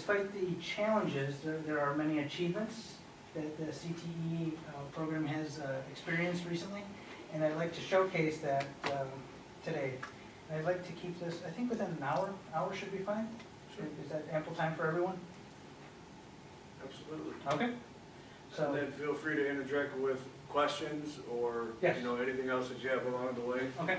despite the challenges, there are many achievements that the CTE program has experienced recently, and I'd like to showcase that today. I'd like to keep this, I think within an hour. Hour should be fine? Sure. Is that ample time for everyone? Absolutely. Okay. So, And then feel free to interject with questions or, yes. anything else that you have along the way. Okay.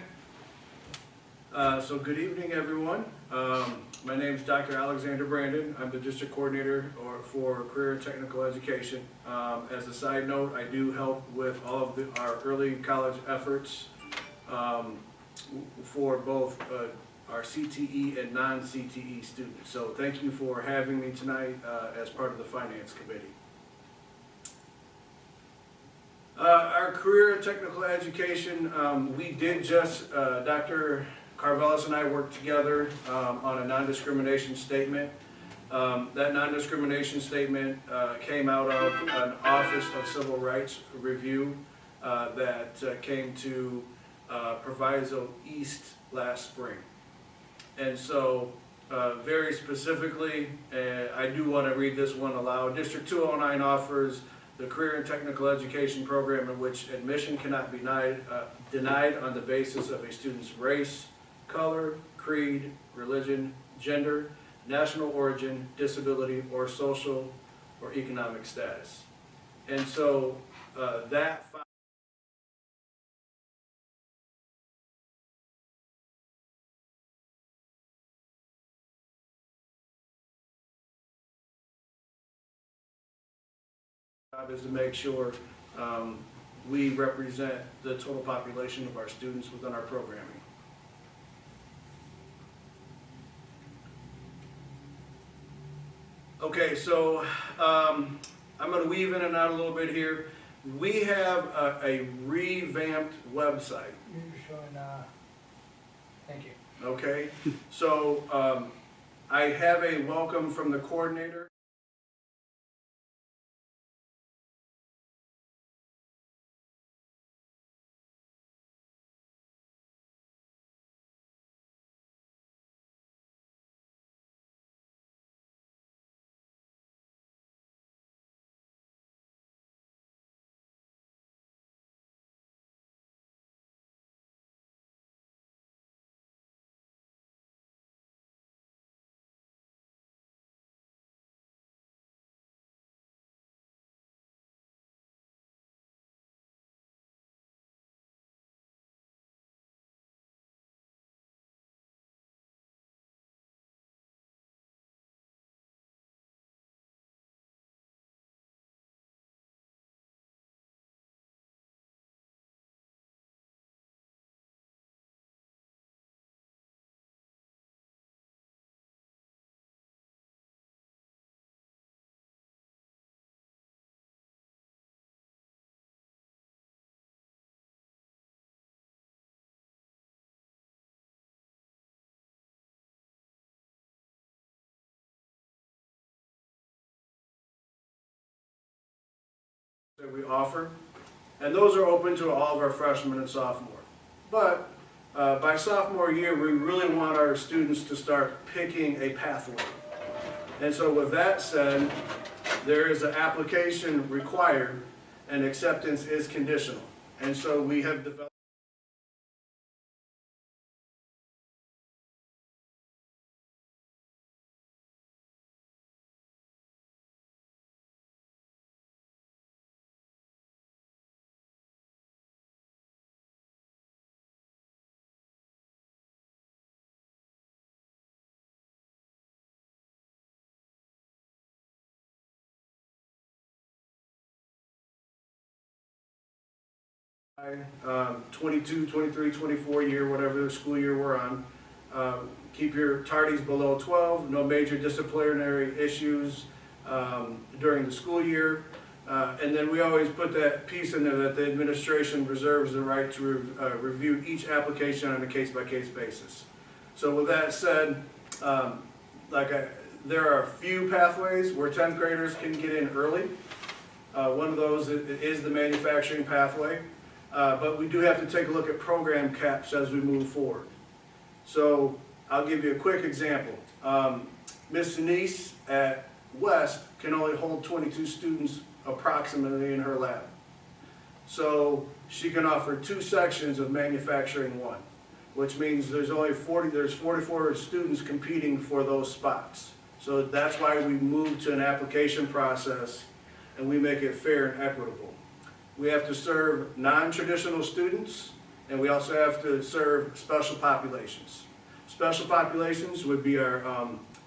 So good evening, everyone. My name is Dr. Alexander Brandon. I'm the district coordinator for career and technical education. As a side note, I do help with all of our early college efforts for both our CTE and non-CTE students. So thank you for having me tonight as part of the Finance Committee. Our career and technical education, we did just, Dr. Carvelis and I worked together on a non-discrimination statement. That non-discrimination statement came out of an Office of Civil Rights review that came to Proviso East last spring. And so, very specifically, I do want to read this one aloud. District 209 offers the career and technical education program in which admission cannot be denied on the basis of a student's race, color, creed, religion, gender, national origin, disability, or social or economic status. And so that is to make sure we represent the total population of our students within our programming. Okay, so I'm going to weave in and out a little bit here. We have a revamped website. You're showing, thank you. Okay, so I have a welcome from the coordinator. That we offer, and those are open to all of our freshmen and sophomore. But by sophomore year, we really want our students to start picking a pathway. And so with that said, there is an application required and acceptance is conditional. And so we have developed by 22, 23, 24 year, whatever school year we're on. Keep your tardies below 12, no major disciplinary issues during the school year. And then we always put that piece in there that the administration reserves the right to review each application on a case-by-case basis. So with that said, there are a few pathways where 10th graders can get in early. One of those is the manufacturing pathway. But we do have to take a look at program caps as we move forward. So I'll give you a quick example. Miss Denise at West can only hold 22 students approximately in her lab. So she can offer 2 sections of manufacturing 1, which means there's 44 students competing for those spots. So that's why we moved to an application process and we make it fair and equitable. We have to serve non-traditional students, and we also have to serve special populations. Special populations would be our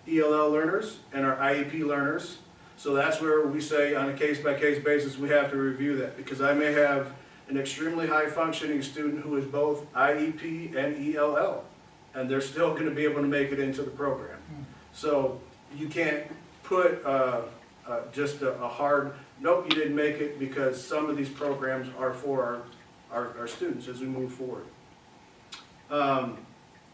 ELL learners and our IEP learners. So that's where we say on a case-by-case basis we have to review that, because I may have an extremely high-functioning student who is both IEP and ELL, and they're still going to be able to make it into the program. So you can't put just a hard, nope, you didn't make it, because some of these programs are for our students as we move forward.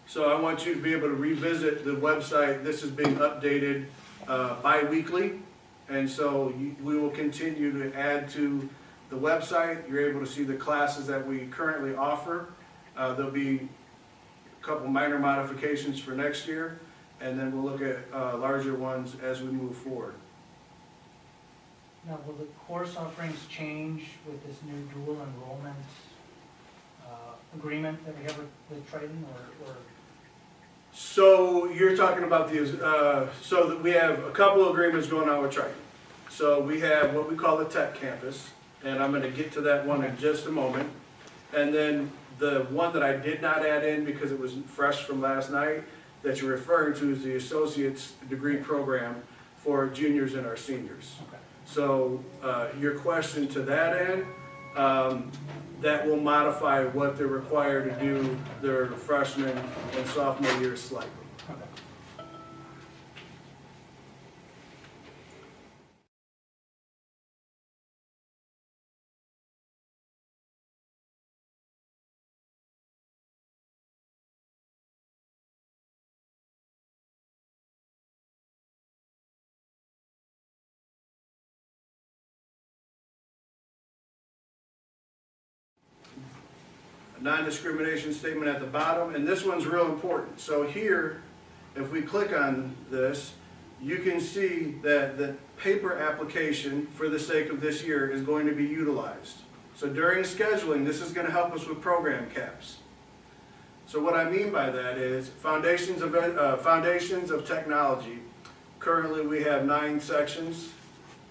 So I want you to be able to revisit the website. This is being updated bi-weekly, and so we will continue to add to the website. You're able to see the classes that we currently offer. There'll be a couple minor modifications for next year, and then we'll look at larger ones as we move forward. Now, will the course offerings change with this new dual enrollment agreement that we have with Triton, or? So you're talking about so that we have a couple of agreements going on with Triton. So we have what we call the tech campus, and I'm going to get to that one in just a moment. And then the one that I did not add in because it was fresh from last night that you're referring to is the associate's degree program for juniors and our seniors. Okay. So your question to that end, that will modify what they're required to do their freshman and sophomore years slightly. Okay. Non-discrimination statement at the bottom, and this one's real important. So here, if we click on this, you can see that the paper application for the sake of this year is going to be utilized. So during scheduling, this is going to help us with program caps. So what I mean by that is foundations of technology. Currently we have 9 sections,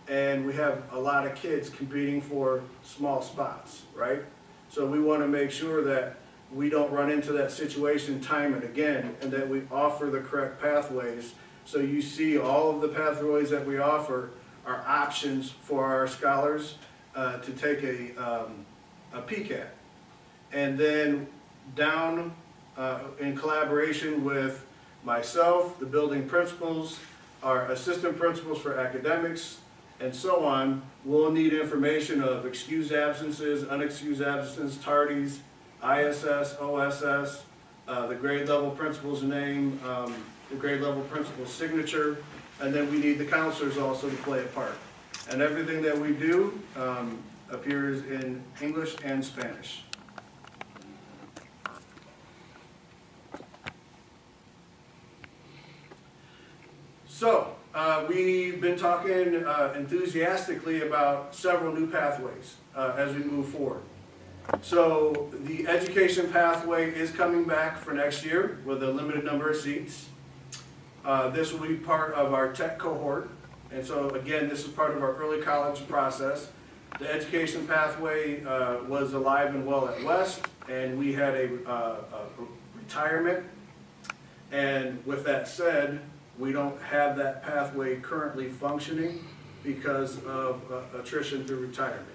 and we have a lot of kids competing for small spots, right? So we want to make sure that we don't run into that situation time and again, and that we offer the correct pathways. So you see all of the pathways that we offer are options for our scholars to take a PCAT. And then down in collaboration with myself, the building principals, our assistant principals for academics, and so on, we'll need information of excused absences, unexcused absences, tardies, ISS, OSS, the grade level principal's name, the grade level principal's signature, and then we need the counselors also to play a part. And everything that we do appears in English and Spanish. So, we've been talking enthusiastically about several new pathways as we move forward. So the education pathway is coming back for next year with a limited number of seats. This will be part of our tech cohort, and so again, this is part of our early college process. The education pathway was alive and well at West, and we had a retirement, and with that said, we don't have that pathway currently functioning because of attrition through retirement.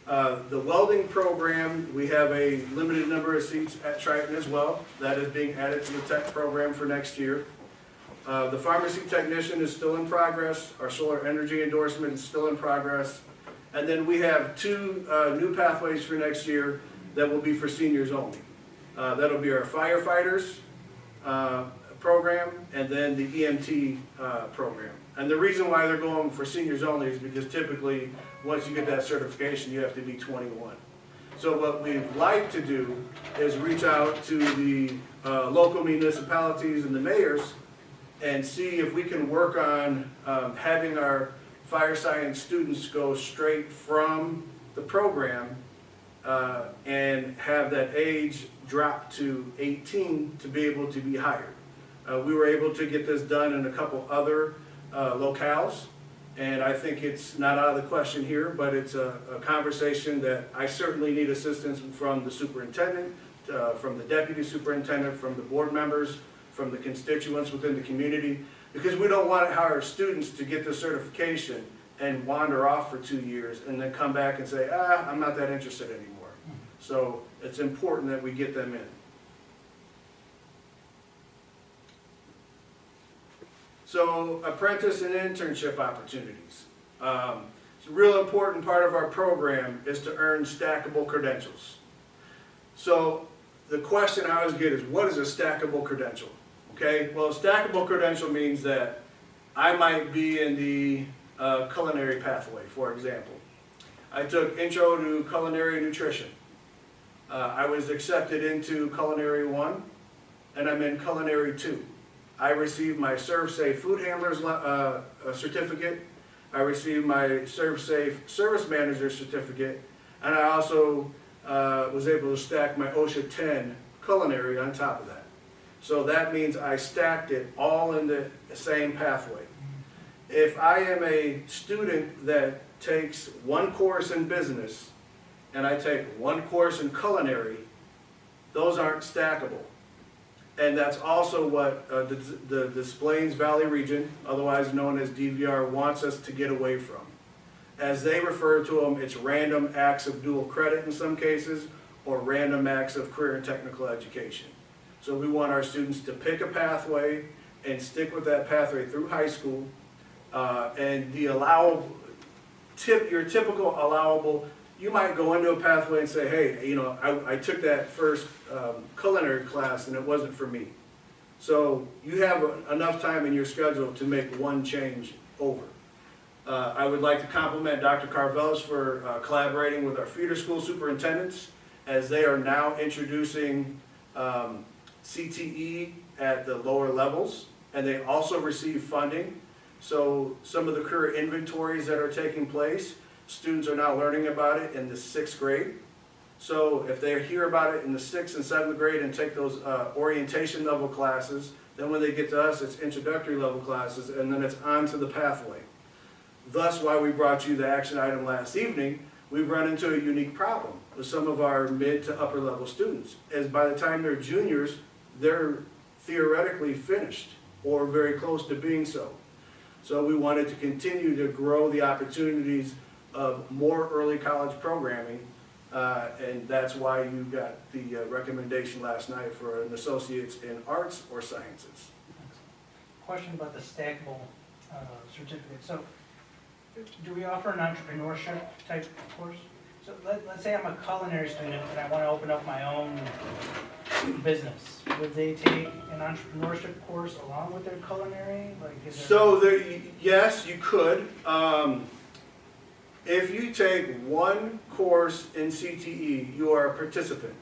The welding program, we have a limited number of seats at Triton as well. That is being added to the tech program for next year. The pharmacy technician is still in progress. Our solar energy endorsement is still in progress. And then we have 2 new pathways for next year that will be for seniors only. That'll be our firefighters program, and then the EMT program. And the reason why they're going for seniors only is because typically, once you get that certification, you have to be 21. So what we'd like to do is reach out to the local municipalities and the mayors and see if we can work on having our fire science students go straight from the program and have that age drop to 18 to be able to be hired. We were able to get this done in a couple other locales, and I think it's not out of the question here, but it's a conversation that I certainly need assistance from the superintendent, from the deputy superintendent, from the board members, from the constituents within the community, because we don't want our students to get the certification and wander off for 2 years and then come back and say, I'm not that interested anymore. So it's important that we get them in. So apprentice and internship opportunities. It's a real important part of our program is to earn stackable credentials. So the question I always get is, what is a stackable credential? Okay, well, a stackable credential means that I might be in the culinary pathway, for example. I took Intro to Culinary Nutrition. I was accepted into Culinary 1, and I'm in Culinary 2. I received my ServSafe Food Handler's certificate. I received my ServSafe Service Manager certificate, and I also was able to stack my OSHA 10 Culinary on top of that. So that means I stacked it all in the same pathway. If I am a student that takes one course in business and I take one course in culinary, those aren't stackable. And that's also what the Des Plaines Valley region, otherwise known as DVR, wants us to get away from. As they refer to them, it's random acts of dual credit in some cases, or random acts of career and technical education. So we want our students to pick a pathway and stick with that pathway through high school. And the allowable, your typical allowable, you might go into a pathway and say, hey, you know, I took that first culinary class and it wasn't for me. So you have enough time in your schedule to make one change over. I would like to compliment Dr. Carvelis for collaborating with our feeder school superintendents, as they are now introducing CTE at the lower levels, and they also receive funding. So some of the career inventories that are taking place, students are now learning about it in the 6th grade. So if they hear about it in the 6th and 7th grade and take those orientation level classes, then when they get to us, it's introductory level classes, and then it's on to the pathway. Thus why we brought you the action item last evening. We've run into a unique problem with some of our mid to upper level students, as by the time they're juniors, they're theoretically finished or very close to being so. So we wanted to continue to grow the opportunities of more early college programming, and that's why you got the recommendation last night for an associate's in arts or sciences. Question about the stackable certificate. So do we offer an entrepreneurship type course? So let's say I'm a culinary student and I want to open up my own business. Would they take an entrepreneurship course along with their culinary? Like, so yes, you could. If you take one course in CTE, you are a participant.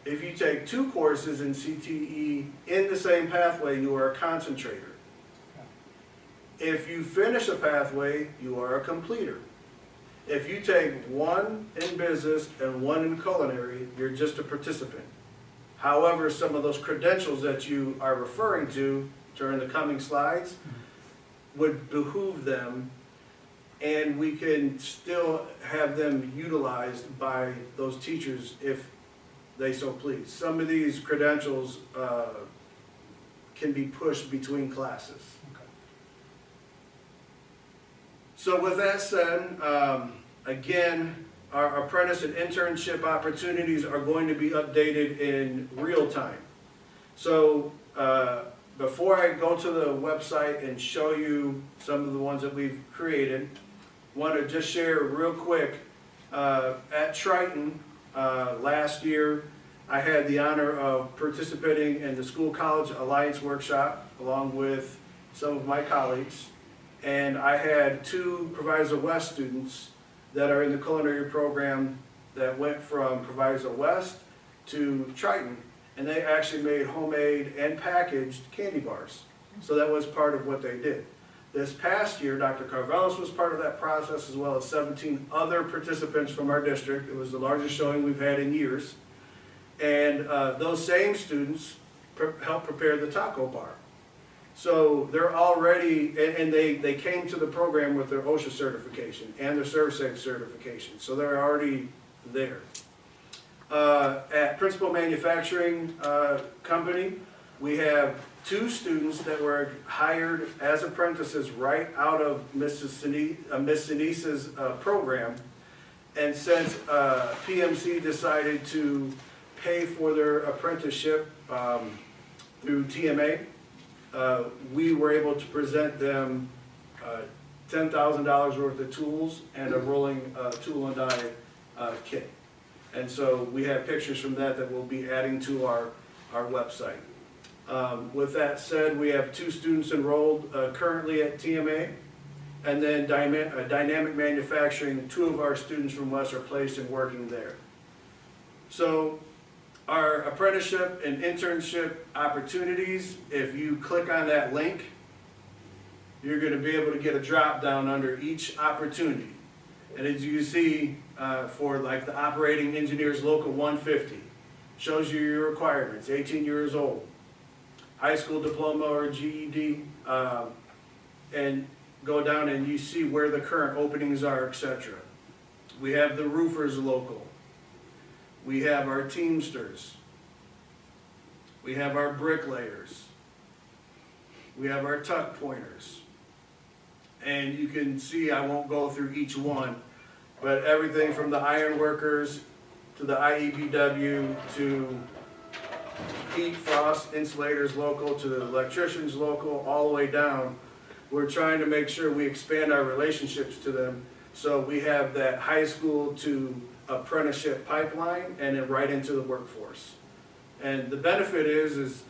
If you take 2 courses in CTE in the same pathway, you are a concentrator. If you finish a pathway, you are a completer. If you take 1 in business and 1 in culinary, you're just a participant. However, some of those credentials that you are referring to during the coming slides would behoove them, and we can still have them utilized by those teachers if they so please. Some of these credentials can be pushed between classes. So with that said, again, our apprentice and internship opportunities are going to be updated in real time. So before I go to the website and show you some of the ones that we've created, I want to just share real quick, at Triton last year, I had the honor of participating in the School College Alliance Workshop along with some of my colleagues. And I had 2 Proviso West students that are in the culinary program that went from Proviso West to Triton, and they actually made homemade and packaged candy bars. So that was part of what they did. This past year, Dr. Carvelis was part of that process, as well as 17 other participants from our district. It was the largest showing we've had in years. And those same students helped prepare the taco bar. So they're already, and they came to the program with their OSHA certification and their ServSafe certification. So they're already there. At Principal Manufacturing Company, we have 2 students that were hired as apprentices right out of Miss Sinise's program. And since PMC decided to pay for their apprenticeship through TMA, we were able to present them $10,000 worth of tools and a rolling tool and die kit. And so we have pictures from that we'll be adding to our website. With that said, we have 2 students enrolled currently at TMA, and then Dynamic Manufacturing, 2 of our students from West are placed and working there. So our apprenticeship and internship opportunities, if you click on that link, you're going to be able to get a drop down under each opportunity. And as you see, for like the Operating Engineers Local 150, shows you your requirements, 18 years old, high school diploma or GED, and go down and you see where the current openings are, etc. We have the Roofers Local. We have our Teamsters. We have our Bricklayers. We have our Tuck Pointers. And you can see, I won't go through each one, but everything from the Iron Workers to the IEBW to Heat, Frost, Insulators Local to the Electricians Local, all the way down. We're trying to make sure we expand our relationships to them, so we have that high school to apprenticeship pipeline and then right into the workforce. And the benefit is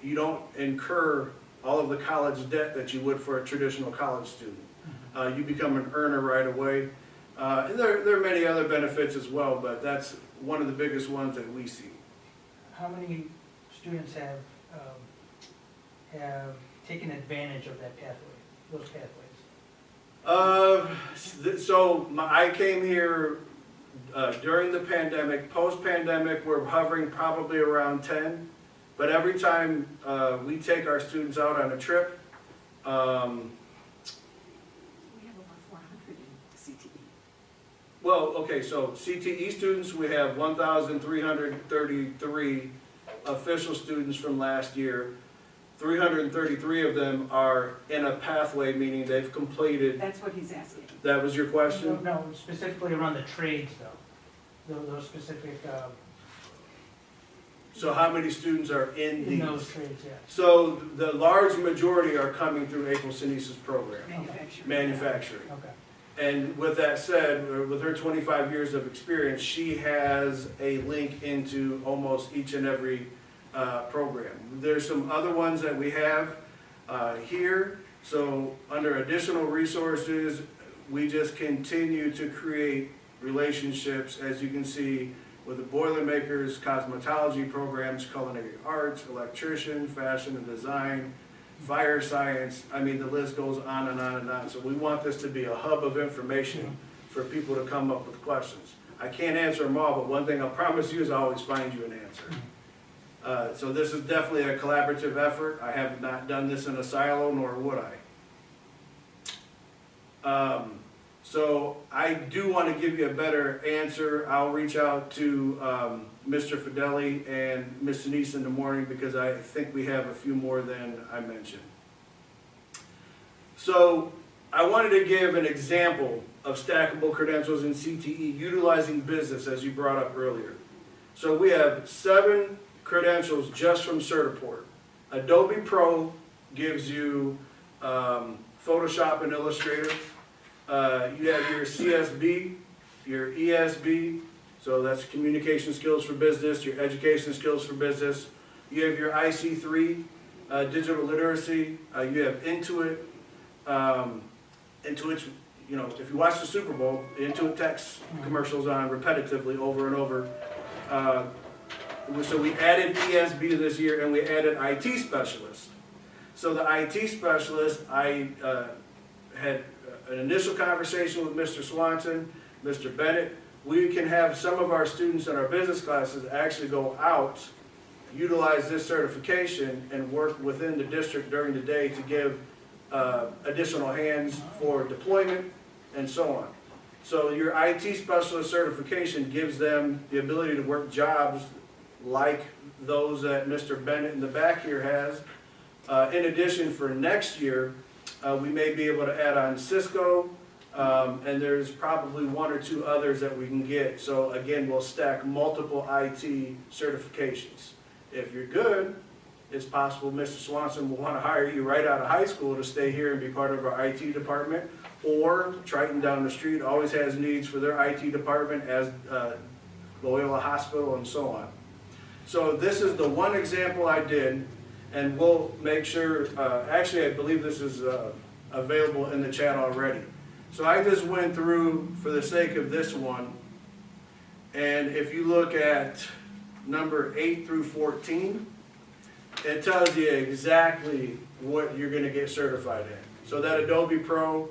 you don't incur all of the college debt that you would for a traditional college student. You become an earner right away. And there are many other benefits as well, but that's one of the biggest ones that we see. How many students have taken advantage of that pathway, those pathways? I came here during the pandemic. Post-pandemic, we're hovering probably around 10. But every time we take our students out on a trip, We have over 400 in CTE. well, okay, so CTE students, we have 1,333 official students from last year. 333 of them are in a pathway, meaning they've completed. That's what he's asking. That was your question? No, specifically around the trades though, those specific, So how many students are in in these? those trades, yeah. So the large majority are coming through April Sinise's program, Manufacturing. manufacturing. Okay. And with that said, with her 25 years of experience, she has a link into almost each and every program. There's some other ones that we have here. So under additional resources, we just continue to create relationships, as you can see, with the Boilermakers, cosmetology programs, culinary arts, electrician, fashion and design, fire science. I mean, the list goes on and on and on. So we want this to be a hub of information for people to come up with questions. I can't answer them all, but one thing I'll promise you is I'll always find you an answer. So this is definitely a collaborative effort. I have not done this in a silo, nor would I. So I do want to give you a better answer. I'll reach out to Mr. Fideli and Ms. Sinise in the morning, because I think we have a few more than I mentioned. So I wanted to give an example of stackable credentials in CTE utilizing business, as you brought up earlier. So we have 7 credentials just from Certiport. Adobe Pro gives you Photoshop and Illustrator. You have your CSB, your ESB, so that's communication skills for business, your education skills for business. You have your IC3, digital literacy. You have Intuit. Intuit's, you know, if you watch the Super Bowl, Intuit text commercials on repetitively over and over. So we added ESB this year, and we added IT specialist. So the IT specialist, I had an initial conversation with Mr. Swanson, Mr. Bennett. We can have some of our students in our business classes actually go out, utilize this certification, and work within the district during the day to give additional hands for deployment and so on. So your IT specialist certification gives them the ability to work jobs like those that Mr. Bennett in the back here has. In addition, for next year, we may be able to add on Cisco, and there's probably one or two others that we can get. So again, we'll stack multiple IT certifications. If you're good, it's possible Mr. Swanson will want to hire you right out of high school to stay here and be part of our IT department. Or Triton down the street always has needs for their IT department, as Loyola Hospital and so on. So this is the one example I did, and we'll make sure, actually I believe this is available in the chat already. So I just went through for the sake of this one, and if you look at number 8 through 14, it tells you exactly what you're going to get certified in. So that Adobe Pro,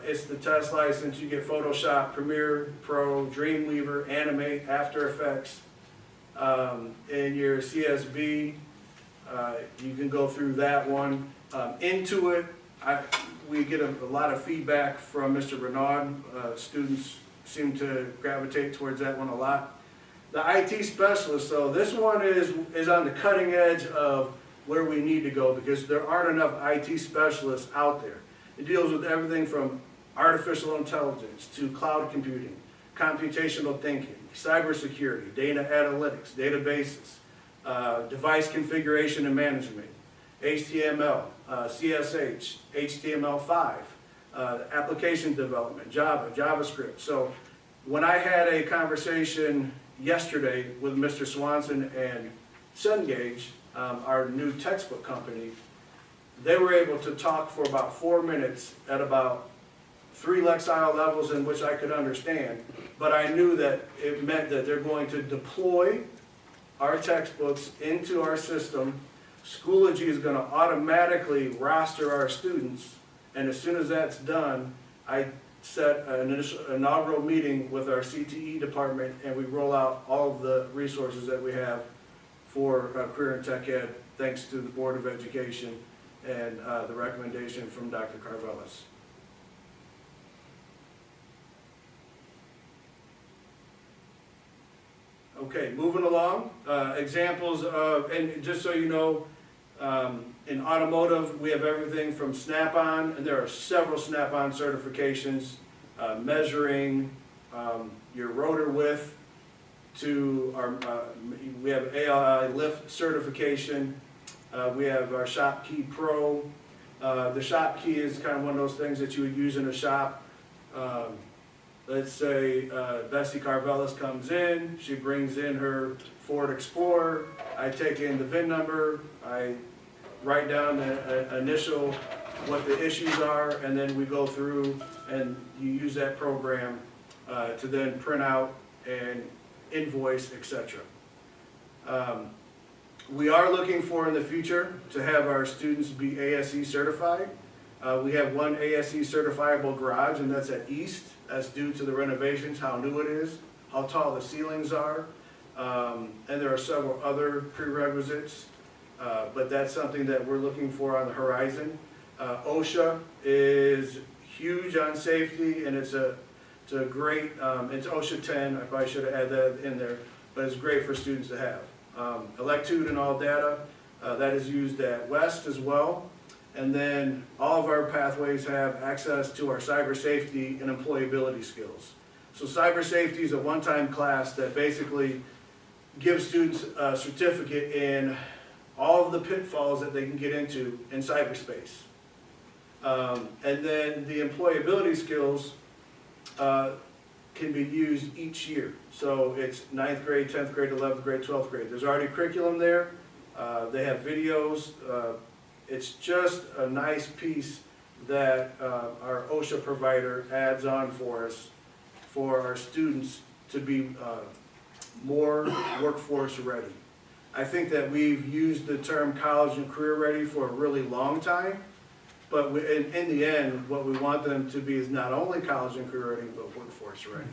it's the test license. You get Photoshop, Premiere Pro, Dreamweaver, Animate, After Effects. In your CSB, you can go through that one. Intuit, we get a lot of feedback from Mr. Renaud. Students seem to gravitate towards that one a lot. The IT specialist, so this one is on the cutting edge of where we need to go, because there aren't enough IT specialists out there. It deals with everything from artificial intelligence to cloud computing, computational thinking, cybersecurity, data analytics, databases, device configuration and management, HTML, CSH, HTML5, application development, Java, JavaScript. So when I had a conversation yesterday with Mr. Swanson and Cengage, our new textbook company, they were able to talk for about 4 minutes at about 3 Lexile levels in which I could understand, but I knew that it meant that they're going to deploy our textbooks into our system. Schoology is going to automatically roster our students, and as soon as that's done, I set an inaugural meeting with our CTE department, and we roll out all of the resources that we have for career and tech ed, thanks to the Board of Education and the recommendation from Dr. Carvelis. Okay, moving along, examples of, and just so you know, in automotive, we have everything from Snap-on, and there are several Snap-on certifications, measuring your rotor width, to our, we have AI lift certification, we have our Shop Key Pro. The Shop Key is kind of one of those things that you would use in a shop. Let's say Bessie Carvelis comes in, she brings in her Ford Explorer, I take in the VIN number, I write down the initial, what the issues are, and then we go through and you use that program to then print out and invoice, etc. We are looking for in the future to have our students be ASE certified. We have one ASE certifiable garage, and that's at East. That's due to the renovations, how new it is, how tall the ceilings are, and there are several other prerequisites, but that's something that we're looking for on the horizon. OSHA is huge on safety, and it's a great, it's OSHA 10, I probably should have added that in there, but it's great for students to have. Electude data, that is used at West as well. And then all of our pathways have access to our cyber safety and employability skills. So cyber safety is a one-time class that basically gives students a certificate in all of the pitfalls that they can get into in cyberspace. And then the employability skills can be used each year. So it's 9th grade, 10th grade, 11th grade, 12th grade. There's already curriculum there. They have videos. It's just a nice piece that our OSHA provider adds on for us, for our students to be more workforce ready. I think that we've used the term college and career ready for a really long time, but in the end, what we want them to be is not only college and career ready, but workforce ready.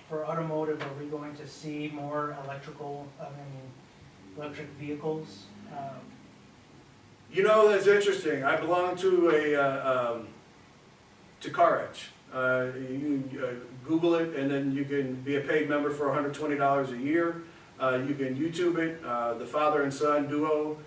For automotive, are we going to see more electric vehicles? You know, that's interesting. I belong to Car Edge. You Google it, and then you can be a paid member for $120 a year. You can YouTube it. The father and son duo.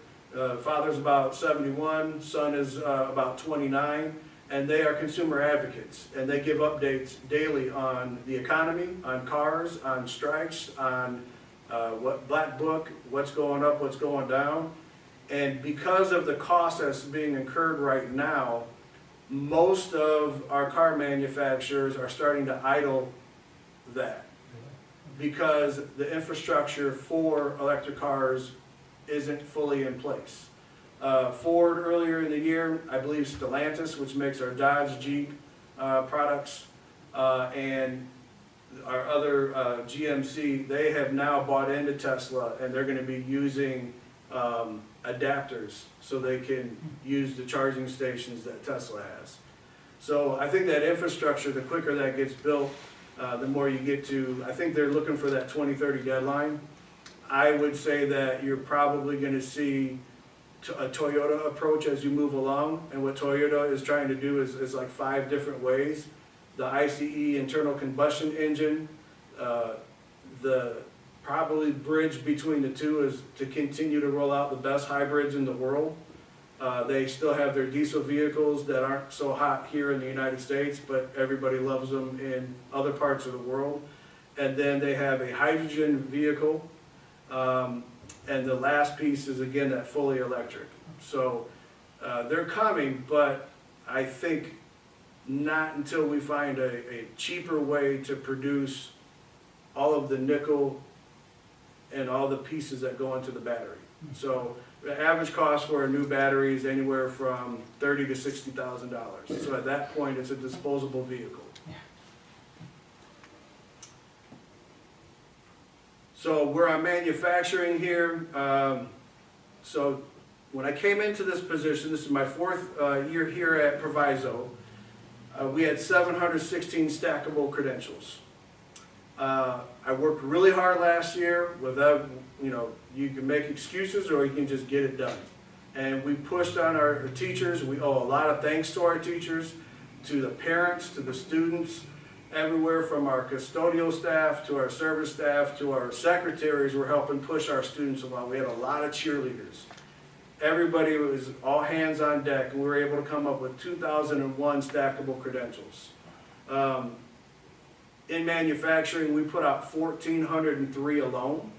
Father's about 71, son is about 29, and they are consumer advocates. And they give updates daily on the economy, on cars, on strikes, on what Black Book, what's going up, what's going down. And because of the cost that's being incurred right now, most of our car manufacturers are starting to idle that because the infrastructure for electric cars isn't fully in place. Ford earlier in the year, I believe Stellantis, which makes our Dodge, Jeep products, and our other GMC, they have now bought into Tesla, and they're going to be using adapters so they can use the charging stations that Tesla has. So I think that infrastructure, the quicker that gets built, the more you get to, I think they're looking for that 2030 deadline. I would say that you're probably going to see a Toyota approach as you move along, and what Toyota is trying to do is like 5 different ways. The ICE, internal combustion engine, the probably bridge between the two is to continue to roll out the best hybrids in the world. They still have their diesel vehicles that aren't so hot here in the United States, but everybody loves them in other parts of the world. And then they have a hydrogen vehicle. And the last piece is, again, that fully electric. So they're coming, but I think not until we find a cheaper way to produce all of the nickel and all the pieces that go into the battery. So the average cost for a new battery is anywhere from $30,000 to $60,000. So at that point, it's a disposable vehicle. So we're on manufacturing here. So when I came into this position, this is my 4th year here at Proviso, we had 716 stackable credentials. I worked really hard last year without, you can make excuses or you can just get it done. And we pushed on our teachers. We owe a lot of thanks to our teachers, to the parents, to the students, everywhere from our custodial staff to our service staff to our secretaries were helping push our students along. We had a lot of cheerleaders. Everybody was all hands on deck, and we were able to come up with 2,001 stackable credentials. In manufacturing, we put out 1,403 alone.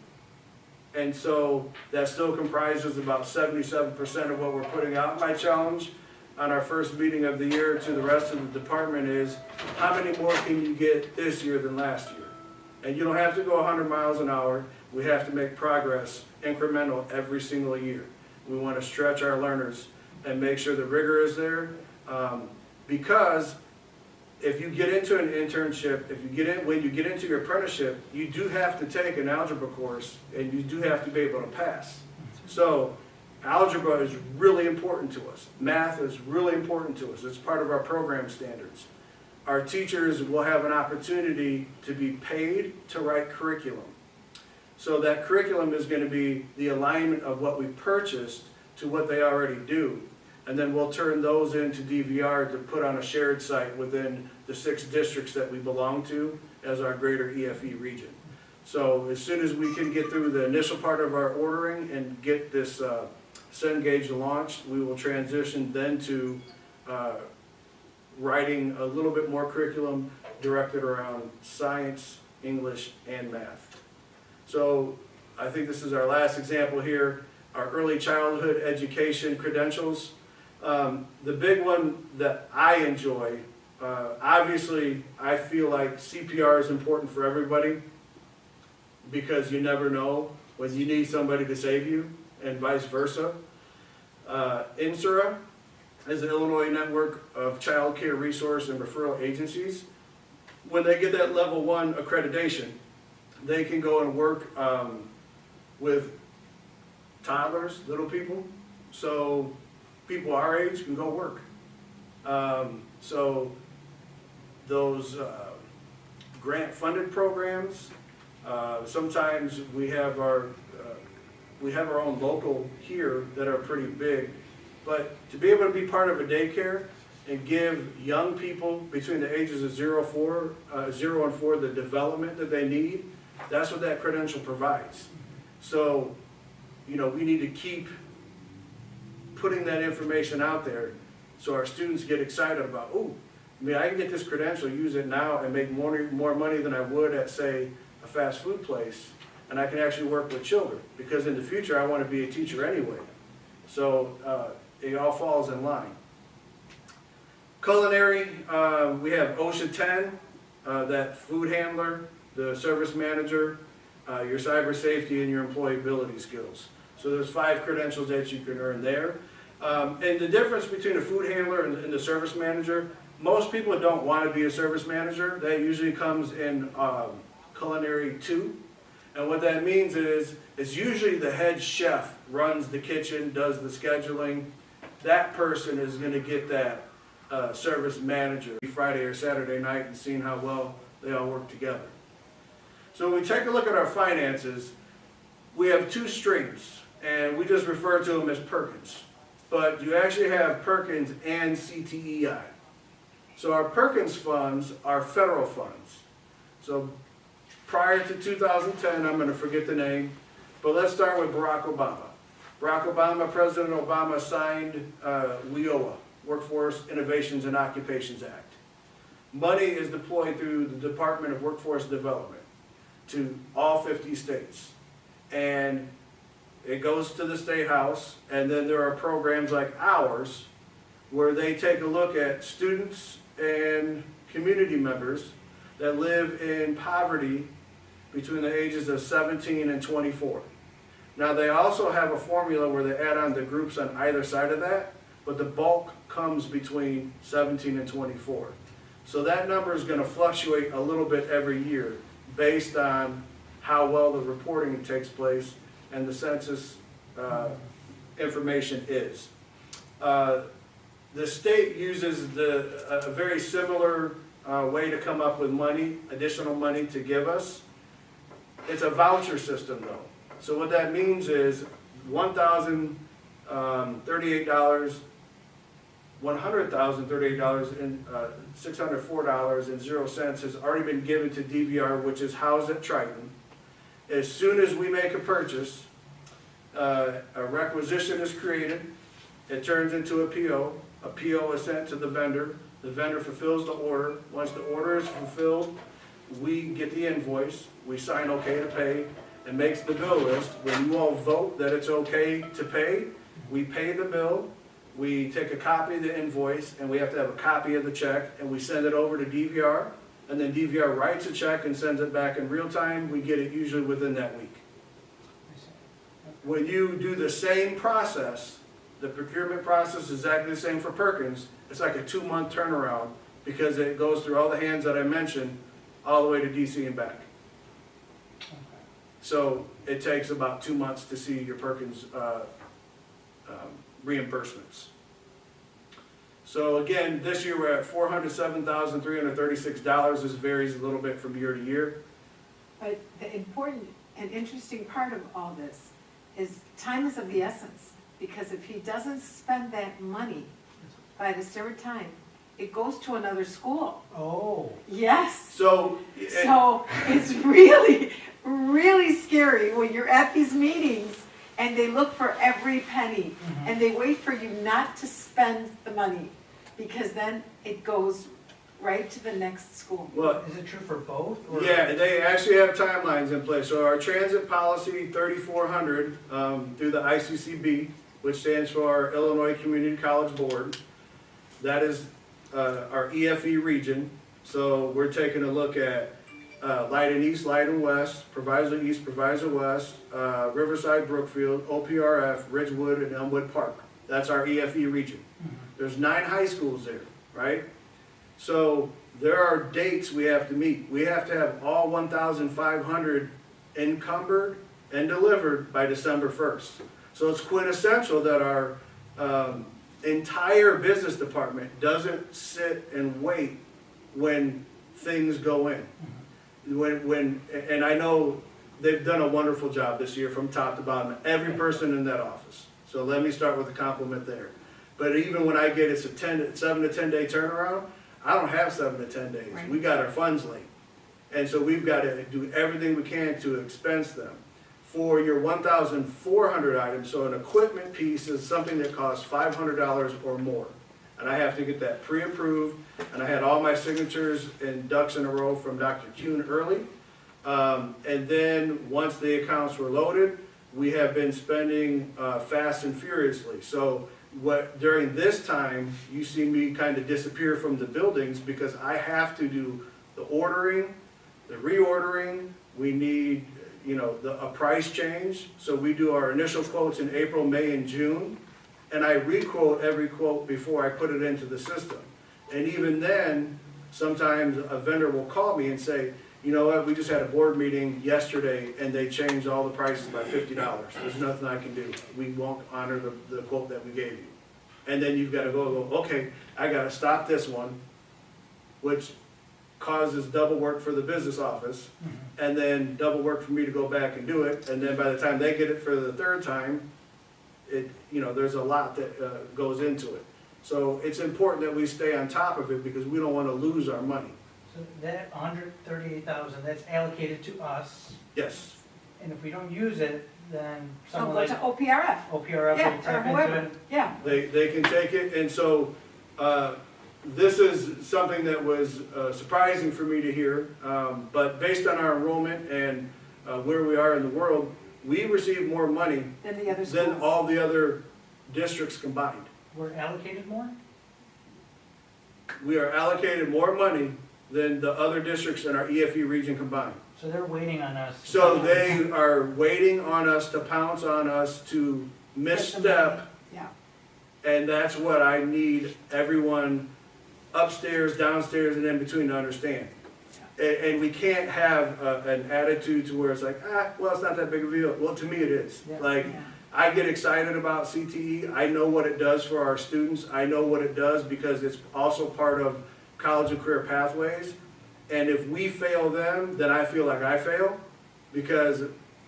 And so that still comprises about 77% of what we're putting out. My challenge on our first meeting of the year to the rest of the department is, how many more can you get this year than last year? And you don't have to go 100 miles an hour. We have to make progress incremental every single year. We want to stretch our learners and make sure the rigor is there, because if you get into an internship, when you get into your apprenticeship, you do have to take an algebra course, and you do have to be able to pass. So algebra is really important to us. Math is really important to us. It's part of our program standards. Our teachers will have an opportunity to be paid to write curriculum. So that curriculum is going to be the alignment of what we purchased to what they already do. And then we'll turn those into DVR to put on a shared site within the 6 districts that we belong to as our greater EFE region. So as soon as we can get through the initial part of our ordering and get this Cengage launched, we will transition then to writing a little bit more curriculum directed around science, English, and math. So I think this is our last example here, our early childhood education credentials. The big one that I enjoy, obviously I feel like CPR is important for everybody, because you never know when you need somebody to save you, and vice versa. INSERA is the Illinois Network of Child Care Resource and Referral Agencies. When they get that level 1 accreditation, they can go and work with toddlers, little people, so people our age can go work. So those grant-funded programs, sometimes we have our own local here that are pretty big, but to be able to be part of a daycare and give young people between the ages of 0 and 4 the development that they need, that's what that credential provides. So, you know, we need to keep putting that information out there so our students get excited about, oh, I mean, I can get this credential, use it now, and make more money than I would at, say, a fast food place, and I can actually work with children, because in the future I want to be a teacher anyway. So it all falls in line. Culinary, we have OSHA 10, that food handler, the service manager, your cyber safety, and your employability skills. So there's 5 credentials that you can earn there. And the difference between a food handler and the service manager, most people don't want to be a service manager. That usually comes in culinary 2. And what that means is, it's usually the head chef runs the kitchen, does the scheduling. That person is going to get that service manager Friday or Saturday night and seeing how well they all work together. So when we take a look at our finances, we have 2 streams, and we just refer to them as Perkins. But you actually have Perkins and CTEI. So our Perkins funds are federal funds. So prior to 2010, I'm going to forget the name, but let's start with Barack Obama. President Obama signed WIOA, Workforce Innovations and Occupations Act. Money is deployed through the Department of Workforce Development to all 50 states. And it goes to the State House, and then there are programs like ours where they take a look at students and community members that live in poverty between the ages of 17 and 24. Now they also have a formula where they add on the groups on either side of that, but the bulk comes between 17 and 24. So that number is going to fluctuate a little bit every year based on how well the reporting takes place and the census information is. The state uses a very similar way to come up with money, additional money to give us. It's a voucher system though. So what that means is $1,038, $100,038 and $604.00 has already been given to DVR, which is housed at Triton. As soon as we make a purchase, a requisition is created. It turns into a PO. A PO is sent to the vendor. The vendor fulfills the order. Once the order is fulfilled, we get the invoice. We sign okay to pay. It makes the bill list. When you all vote that it's okay to pay, we pay the bill. We take a copy of the invoice, and we have to have a copy of the check, and we send it over to DVR, and then DVR writes a check and sends it back in real time. We get it usually within that week. When you do the same process, the procurement process is exactly the same for Perkins. It's like a 2-month turnaround because it goes through all the hands that I mentioned all the way to DC and back. So it takes about 2 months to see your Perkins reimbursements. So again, this year we're at $407,336. This varies a little bit from year to year. But the important and interesting part of all this is time is of the essence. Because if he doesn't spend that money by the certain time, it goes to another school. Oh. Yes. So it's really, really scary when you're at these meetings and they look for every penny and they wait for you not to spend the money because then it goes right to the next school. well, Is it true for both? Or? yeah, they actually have timelines in place. So our transit policy 3400 through the ICCB, which stands for Illinois Community College Board, that is our EFE region. So we're taking a look at Leiden East, Leiden West, Proviso East, Proviso West, Riverside, Brookfield, OPRF, Ridgewood, and Elmwood Park. That's our EFE region. There's 9 high schools there, right? So there are dates we have to meet. We have to have all 1,500 encumbered and delivered by December 1st. So it's quintessential that our entire business department doesn't sit and wait when things go in. And I know they've done a wonderful job this year from top to bottom, every person in that office. So let me start with a compliment there. But even when I get it's a 7 to 10 day turnaround, I don't have 7 to 10 days. Right. We got our funds late. And so we've got to do everything we can to expense them. For your 1,400 items, so an equipment piece is something that costs $500 or more. And I have to get that pre-approved, and I had all my signatures and ducks in a row from Dr. Kuhn early. And then once the accounts were loaded, we have been spending fast and furiously. So during this time, you see me kind of disappear from the buildings because I have to do the ordering, the reordering. We need, a price change. So we do our initial quotes in April, May, and June. And I re-quote every quote before I put it into the system. And even then, sometimes a vendor will call me and say, you know what, we just had a board meeting yesterday and they changed all the prices by $50. There's nothing I can do. We won't honor the quote that we gave you. And then you've got to go, okay, I got to stop this one, which causes double work for the business office, and then double work for me to go back and do it. And then by the time they get it for the third time, there's a lot that goes into it. So it's important that we stay on top of it because we don't want to lose our money. So that 138,000, that's allocated to us, Yes. and if we don't use it, then So someone go like to OPRF. OPRF Yeah, will or tap into whoever. it. Yeah. They can take it, and so this is something that was surprising for me to hear, but based on our enrollment and where we are in the world, we receive more money Than the other than schools. all the other districts combined. We're allocated more? We are allocated more money than the other districts in our EFE region combined. So they're waiting on us. So they are waiting on us to pounce on us to misstep, Yeah. and that's what I need everyone upstairs, downstairs, and in between to understand. And we can't have an attitude to where it's like, well, it's not that big of a deal. Well, to me it is. Yeah. Like, Yeah. I get excited about CTE. I know what it does for our students. I know what it does because it's also part of college and career pathways. And if we fail them, then I feel like I fail because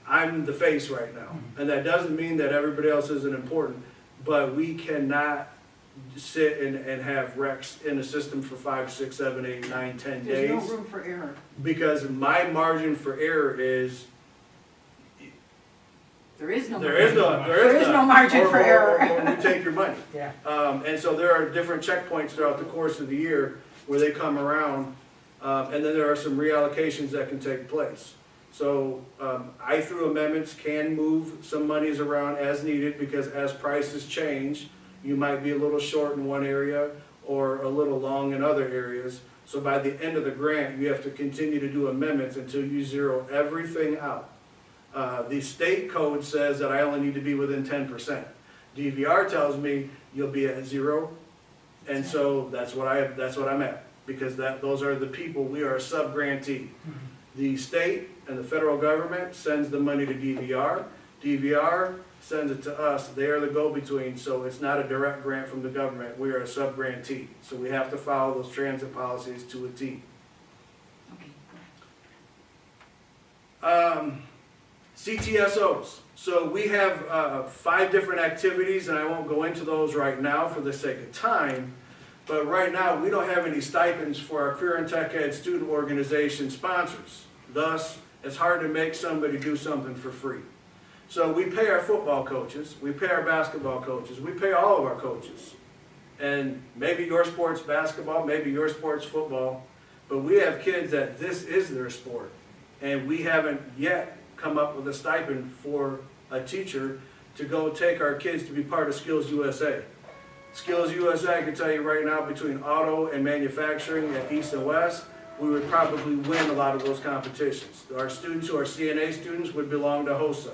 I'm the face right now. And that doesn't mean that everybody else isn't important, but we cannot sit and have wrecks in the system for 5, 6, 7, 8, 9, 10 days. There's no room for error. Because my margin for error is There is no. there is no none. margin for error. Or we take your money. Yeah. And so there are different checkpoints throughout the course of the year where they come around, and then there are some reallocations that can take place. So I, through amendments, can move some monies around as needed because as prices change, you might be a little short in one area or a little long in other areas. So by the end of the grant, you have to continue to do amendments until you zero everything out. The state code says that I only need to be within 10%. DVR tells me you'll be at 0, and so that's what I'm at because those are the people. We are a sub-grantee. The state and the federal government sends the money to DVR. DVR sends it to us. They are the go-between, so it's not a direct grant from the government. We are a sub-grantee, so we have to follow those transit policies to a T. Okay. CTSOs. So we have 5 different activities, and I won't go into those right now for the sake of time, but right now we don't have any stipends for our Career and Tech Ed student organization sponsors. Thus, it's hard to make somebody do something for free. So we pay our football coaches, we pay our basketball coaches, we pay all of our coaches. And maybe your sport's basketball, maybe your sport's football, but we have kids that this is their sport. And we haven't yet come up with a stipend for a teacher to go take our kids to be part of Skills USA. Skills USA, I can tell you right now, between auto and manufacturing at East and West, we would probably win a lot of those competitions. Our students who are CNA students would belong to HOSA.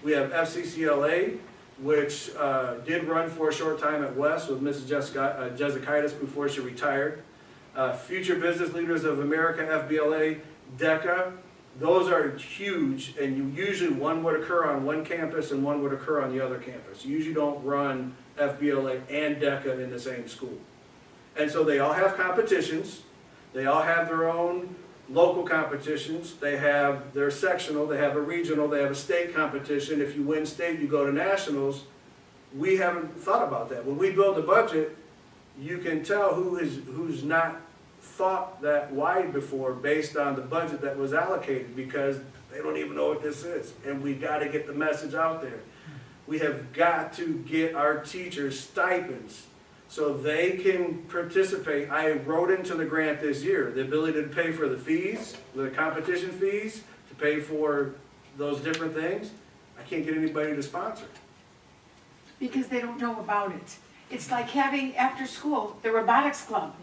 We have FCCLA, which did run for a short time at West with Mrs. Jezikaitis before she retired. Future Business Leaders of America, FBLA, DECA, those are huge, and usually one would occur on one campus and one would occur on the other campus. You usually don't run FBLA and DECA in the same school. And so they all have competitions. They all have their own local competitions. They have their sectional, they have a regional, they have a state competition. If you win state, you go to nationals. We haven't thought about that. When we build a budget, you can tell who's not thought that wide before based on the budget that was allocated, because they don't even know what this is. And we got to get the message out there. We have got to get our teachers stipends so they can participate. I wrote into the grant this year the ability to pay for the fees, the competition fees, to pay for those different things. I can't get anybody to sponsor. Because they don't know about it. It's like having after school, the robotics club,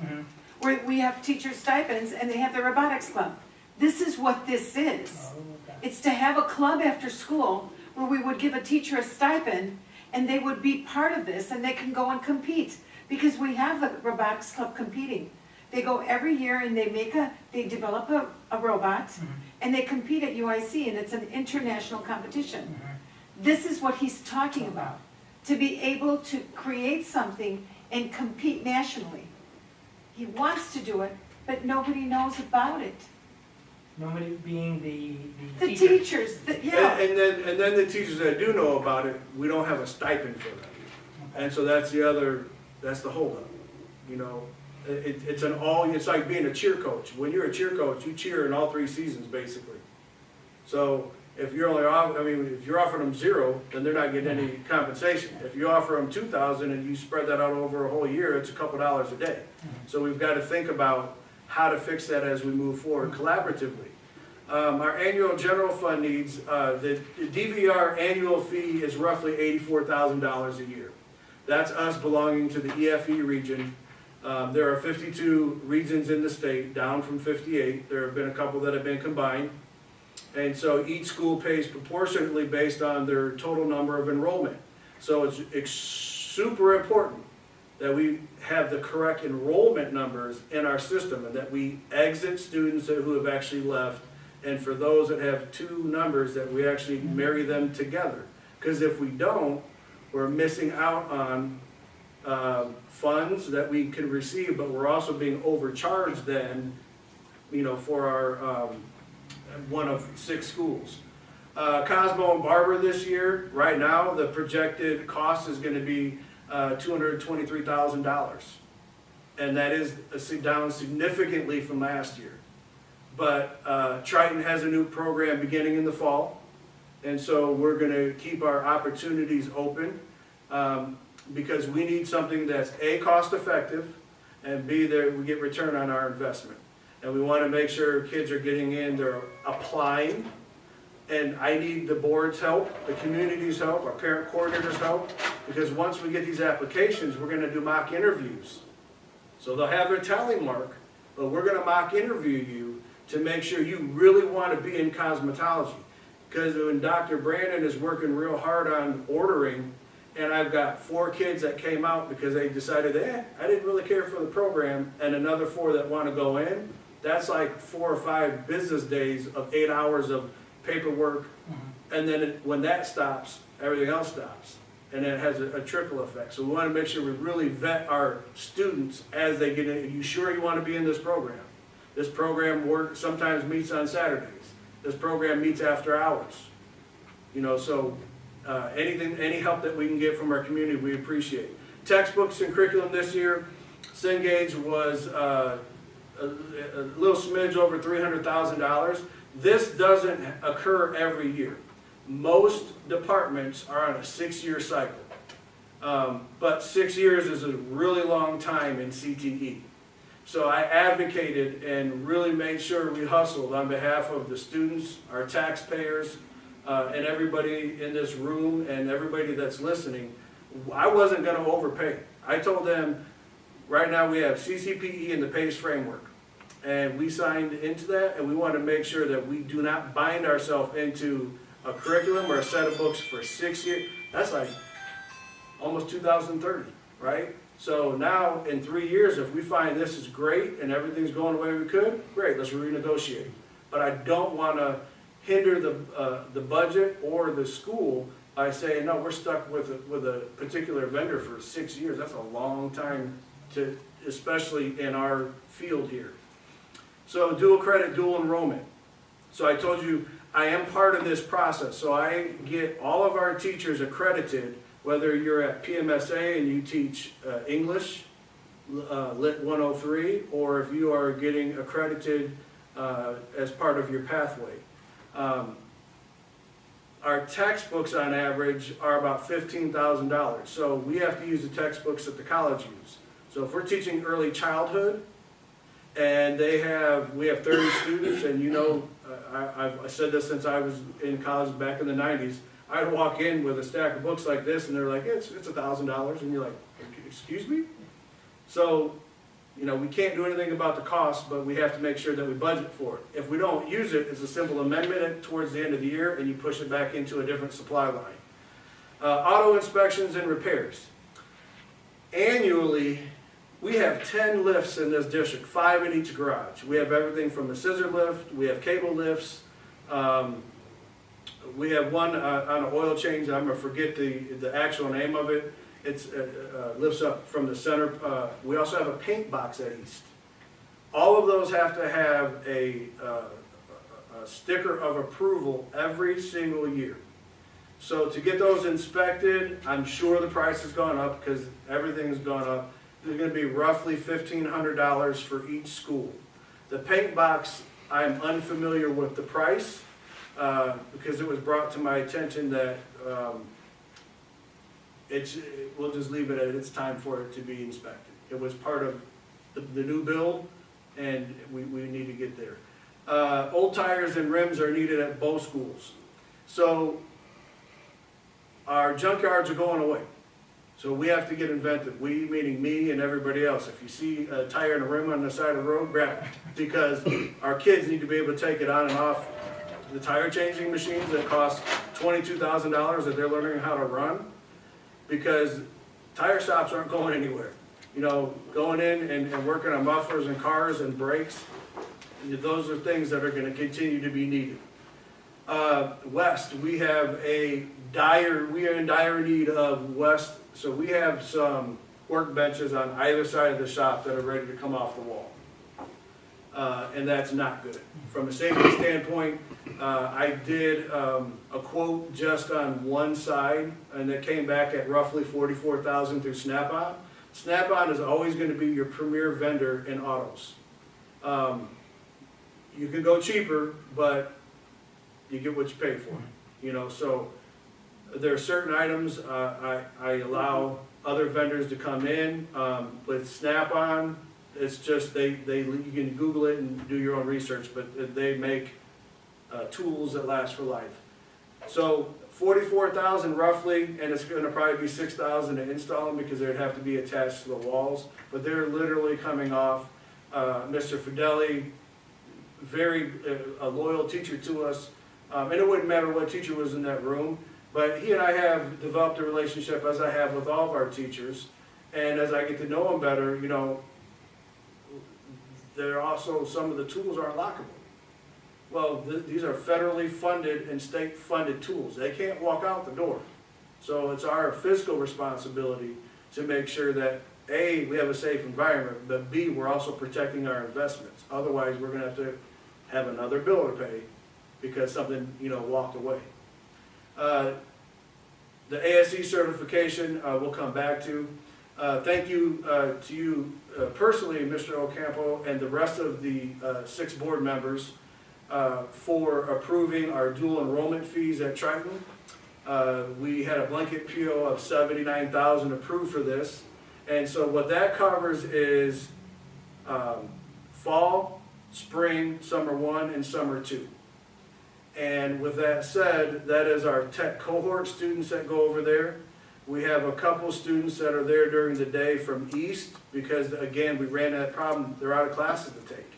where we have teacher stipends and they have the robotics club. This is what this is. Oh, okay. It's to have a club after school where we would give a teacher a stipend and they would be part of this and they can go and compete. Because we have the robotics club competing. They go every year and they develop a robot and they compete at UIC, and it's an international competition. This is what he's talking about. To be able to create something and compete nationally. He wants to do it, but nobody knows about it. Nobody being The teacher. teachers, yeah. And then the teachers that do know about it, we don't have a stipend for them. And so that's the holdup. You know, it's like being a cheer coach. When you're a cheer coach, you cheer in all 3 seasons basically. So if you're if you're offering them 0, then they're not getting any compensation. If you offer them $2,000 and you spread that out over a whole year, it's a couple dollars a day. So we've got to think about how to fix that as we move forward collaboratively. Our annual general fund needs, the DVR annual fee is roughly $84,000 a year. That's us belonging to the EFE region. There are 52 regions in the state, down from 58. There have been a couple that have been combined. And so each school pays proportionately based on their total number of enrollment. So it's super important that we have the correct enrollment numbers in our system and that we exit students who have actually left, and for those that have 2 numbers that we actually marry them together. Because if we don't, we're missing out on funds that we can receive, but we're also being overcharged then, you know, for our one of 6 schools. Cosmo and Barber this year, right now, the projected cost is going to be $223,000. And that is down significantly from last year. But Triton has a new program beginning in the fall. And so we're going to keep our opportunities open because we need something that's A, cost effective, and B, that we get return on our investment. And we want to make sure kids are getting in, they're applying. And I need the board's help, the community's help, our parent coordinator's help, because once we get these applications, we're going to do mock interviews. So they'll have their tally mark, but we're going to mock interview you to make sure you really want to be in cosmetology. Because when Dr. Brandon is working real hard on ordering, and I've got 4 kids that came out because they decided, I didn't really care for the program, and another 4 that want to go in, that's like 4 or 5 business days of 8 hours of paperwork, and then when that stops, everything else stops. And it has a trickle effect. So we want to make sure we really vet our students as they get in. Are you sure you want to be in this program? This program sometimes meets on Saturdays. This program meets after hours. You know, so any help that we can get from our community, we appreciate. Textbooks and curriculum this year, Cengage was a little smidge over $300,000. This doesn't occur every year. Most departments are on a 6-year cycle. But 6 years is a really long time in CTE. So I advocated and really made sure we hustled on behalf of the students, our taxpayers, and everybody in this room and everybody that's listening. I wasn't going to overpay. I told them, right now we have CCPE and the PACE framework. And we signed into that, and we want to make sure that we do not bind ourselves into a curriculum or a set of books for 6 years. That's like almost 2030, right? So now in 3 years, if we find this is great and everything's going the way we could, great, let's renegotiate. but I don't want to hinder the budget or the school by saying, no, we're stuck with a particular vendor for 6 years. That's a long time to, especially in our field here. So dual credit, dual enrollment. So I told you I am part of this process. So I get all of our teachers accredited, whether you're at PMSA and you teach English, Lit 103, or if you are getting accredited as part of your pathway. Our textbooks on average are about $15,000. So we have to use the textbooks that the college use. So if we're teaching early childhood and we have 30 students, and you know, I've said this since I was in college back in the 90s, I'd walk in with a stack of books like this and they're like, it's $1,000, and you're like, excuse me? So, you know, we can't do anything about the cost, but we have to make sure that we budget for it. If we don't use it, it's a simple amendment towards the end of the year, and you push it back into a different supply line. Auto inspections and repairs. Annually, we have 10 lifts in this district, 5 in each garage. We have everything from the scissor lift, we have cable lifts, we have one on an oil change. I'm going to forget the actual name of it. It lifts up from the center. We also have a paint box at East. All of those have to have a sticker of approval every single year. So to get those inspected, I'm sure the price has gone up because everything's gone up. They're going to be roughly $1,500 for each school. The paint box, I'm unfamiliar with the price because it was brought to my attention that we'll just leave it at it's time for it to be inspected. It was part of the new build, and we need to get there. Old tires and rims are needed at both schools. So our junkyards are going away. So we have to get inventive. We, meaning me and everybody else. If you see a tire and a rim on the side of the road, grab it. Because our kids need to be able to take it on and off the tire changing machines that cost $22,000 that they're learning how to run. Because tire shops aren't going anywhere. You know, going in and working on mufflers and cars and brakes, those are things that are going to continue to be needed. West, we are in dire need of West, so we have some workbenches on either side of the shop that are ready to come off the wall. And that's not good. From a safety standpoint, I did a quote just on one side, and it came back at roughly $44,000 through Snap-on. Snap-on is always going to be your premier vendor in autos. You can go cheaper, but you get what you pay for. You know, so there are certain items I allow other vendors to come in. With Snap-on, it's just you can Google it and do your own research, but they make tools that last for life. So $44,000 roughly, and it's going to probably be $6,000 to install them because they'd have to be attached to the walls. But they're literally coming off. Mr. Fideli, a loyal teacher to us, and it wouldn't matter what teacher was in that room, but he and I have developed a relationship, as I have with all of our teachers, and as I get to know them better, you know, there are also some of the tools are unlockable. Well, these are federally funded and state funded tools. They can't walk out the door. So it's our fiscal responsibility to make sure that A, we have a safe environment, but B, we're also protecting our investments. Otherwise, we're going to have another bill to pay because something, you know, walked away. The ASE certification we'll come back to. Thank you to you personally, Mr. Ocampo, and the rest of the 6 board members for approving our dual enrollment fees at Triton. We had a blanket PO of $79,000 approved for this. And so what that covers is fall, spring, summer 1, and summer 2. And with that said, that is our tech cohort students that go over there. We have a couple students that are there during the day from East because, again, we ran that problem. They're out of classes to take.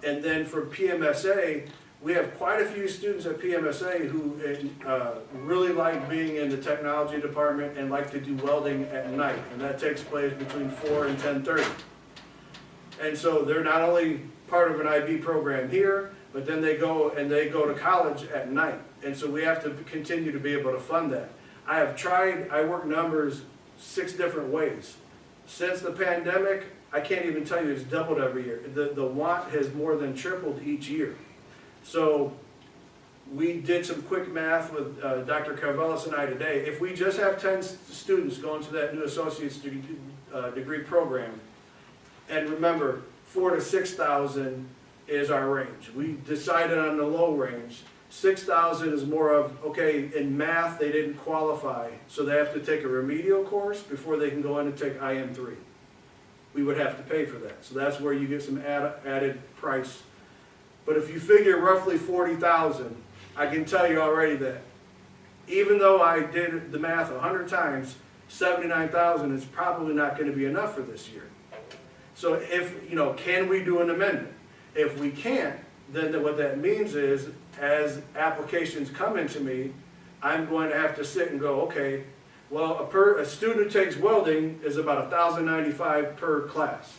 And then for PMSA, we have quite a few students at PMSA who really like being in the technology department and like to do welding at night. And that takes place between 4 and 10:30. And so they're not only part of an IB program here, but then they go to college at night. And so we have to continue to be able to fund that. I work numbers 6 different ways. Since the pandemic, I can't even tell you, it's doubled every year. The want has more than tripled each year. So we did some quick math with Dr. Carvelis and I today. If we just have 10 students going to that new associate's degree program, and remember, 4,000 to 6,000 is our range. We decided on the low range. 6,000 is more of, okay, in math they didn't qualify, so they have to take a remedial course before they can go in and take IM3. We would have to pay for that. So that's where you get some added price. But if you figure roughly 40,000, I can tell you already that even though I did the math 100 times, 79,000 is probably not going to be enough for this year. So can we do an amendment? If we can't, then what that means is, as applications come into me, I'm going to have to sit and go, okay, well, a student who takes welding is about $1,095 per class.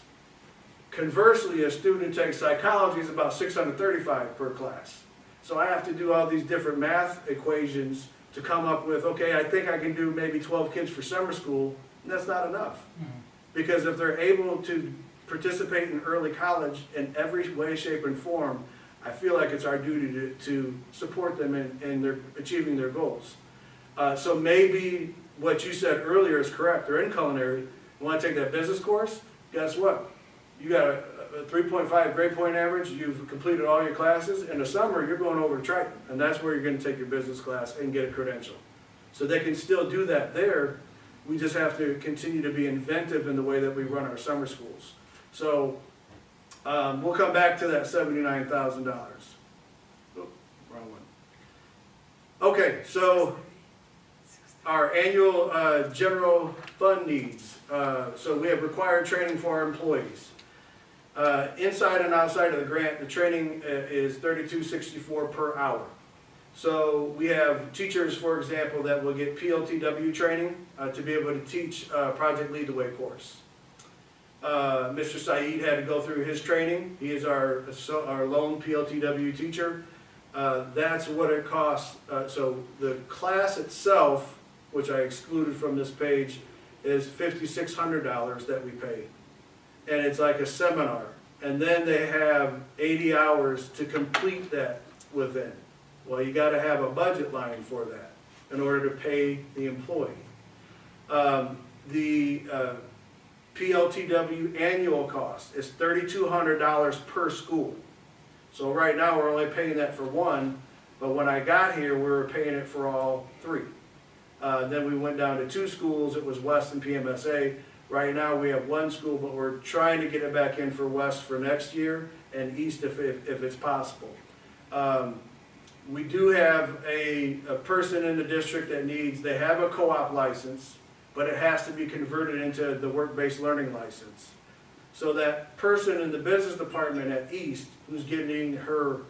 Conversely, a student who takes psychology is about $635 per class. So I have to do all these different math equations to come up with, okay, I think I can do maybe 12 kids for summer school, and that's not enough. Because if they're able to participate in early college in every way, shape, and form, I feel like it's our duty to support them in their achieving their goals. So maybe what you said earlier is correct. They're in culinary. You want to take that business course? Guess what? You got a 3.5 grade point average. You've completed all your classes. In the summer, you're going over to Triton, and that's where you're going to take your business class and get a credential. So they can still do that there. We just have to continue to be inventive in the way that we run our summer schools. So we'll come back to that $79,000. Oh, wrong one. Okay, so our annual general fund needs. So we have required training for our employees. Inside and outside of the grant, the training is $32.64 per hour. So we have teachers, for example, that will get PLTW training to be able to teach Project Lead the Way course. Mr. Saeed had to go through his training. He is our lone PLTW teacher. That's what it costs. So the class itself, which I excluded from this page, is $5,600 that we pay. And it's like a seminar. And then they have 80 hours to complete that within. Well, you got to have a budget line for that in order to pay the employee. The PLTW annual cost is $3,200 per school. So right now we're only paying that for one, but when I got here we were paying it for all 3. Then we went down to 2 schools. It was West and PMSA. Right now we have 1 school, but we're trying to get it back in for West for next year and East if it's possible. We do have a person in the district that they have a co-op license, but it has to be converted into the work-based learning license. So that person in the business department at East, who's getting her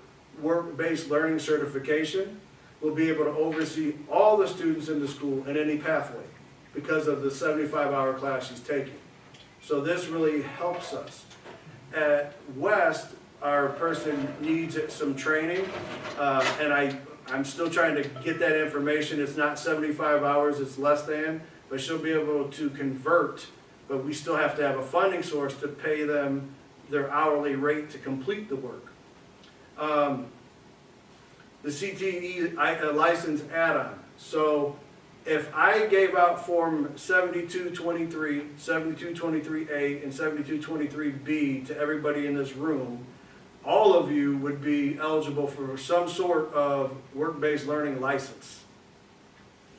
work-based learning certification, will be able to oversee all the students in the school in any pathway because of the 75-hour class she's taking. So this really helps us. At West, our person needs some training, and I'm still trying to get that information. It's not 75 hours, it's less than, but she'll be able to convert, but we still have to have a funding source to pay them their hourly rate to complete the work. The CTE license add-on. So if I gave out Form 7223, 7223A, and 7223B to everybody in this room, all of you would be eligible for some sort of work-based learning license.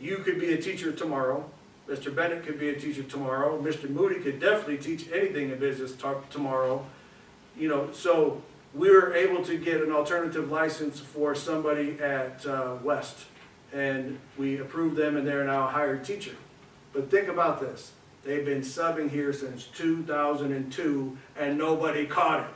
You could be a teacher tomorrow. Mr. Bennett could be a teacher tomorrow. Mr. Moody could definitely teach anything in business tomorrow. So we were able to get an alternative license for somebody at West, and we approved them, and they're now a hired teacher. But think about this. They've been subbing here since 2002, and nobody caught it.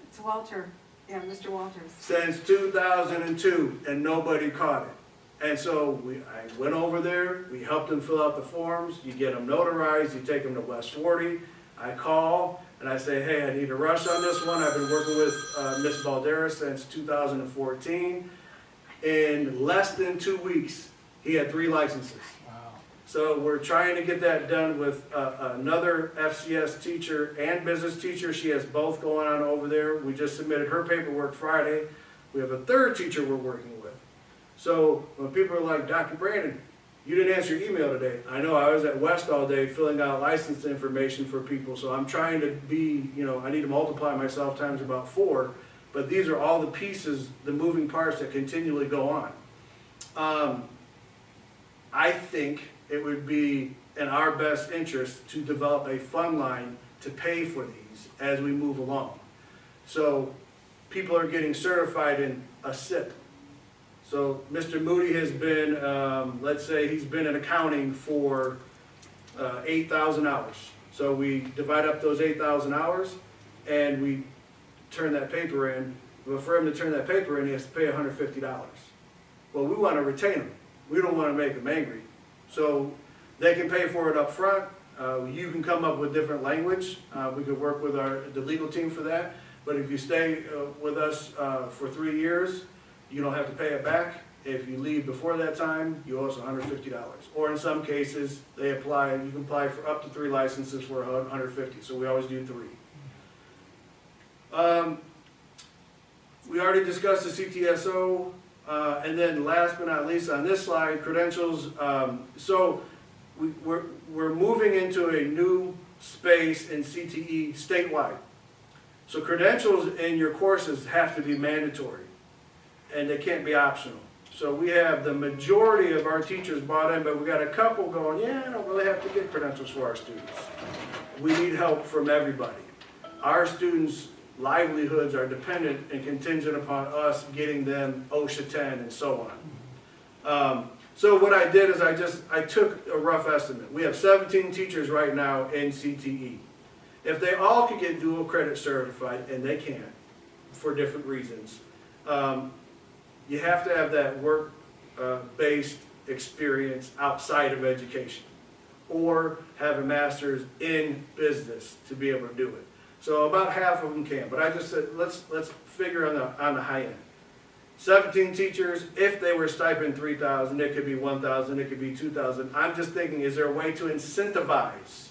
It's Walter. Yeah, Mr. Walters. Since 2002, and nobody caught it. And so I went over there, we helped them fill out the forms, you get them notarized, you take them to West 40, I call, and I say, hey, I need a rush on this one. I've been working with Ms. Baldera since 2014. In less than 2 weeks, he had 3 licenses. Wow. So we're trying to get that done with another FCS teacher and business teacher. She has both going on over there. We just submitted her paperwork Friday. We have a 3rd teacher we're working with. So when people are like, Dr. Brandon, you didn't answer your email today. I know, I was at West all day filling out license information for people, so I'm trying to be, I need to multiply myself times about 4, but these are all the pieces, the moving parts that continually go on. I think it would be in our best interest to develop a fund line to pay for these as we move along. So people are getting certified in a SIP. So Mr. Moody has been, let's say he's been in accounting for 8,000 hours. So we divide up those 8,000 hours and we turn that paper in. Well, for him to turn that paper in, he has to pay $150. Well, we want to retain him. We don't want to make them angry. So they can pay for it up front. You can come up with different language. We could work with the legal team for that. But if you stay with us for 3 years, you don't have to pay it back. If you leave before that time, you owe us $150. Or in some cases, you can apply for up to 3 licenses for $150. So we always do 3. We already discussed the CTSO. And then last but not least on this slide, credentials. So we're moving into a new space in CTE statewide. So credentials in your courses have to be mandatory, and they can't be optional. So we have the majority of our teachers bought in, but we got a couple going, yeah, I don't really have to get credentials for our students. We need help from everybody. Our students' livelihoods are dependent and contingent upon us getting them OSHA 10 and so on. So what I did is I took a rough estimate. We have 17 teachers right now in CTE. If they all could get dual credit certified, and they can't for different reasons, you have to have that work-based experience outside of education, or have a master's in business to be able to do it. So about half of them can, but I just said let's figure on the high end. 17 teachers, if they were stipend 3,000, it could be 1,000, it could be 2,000. I'm just thinking, is there a way to incentivize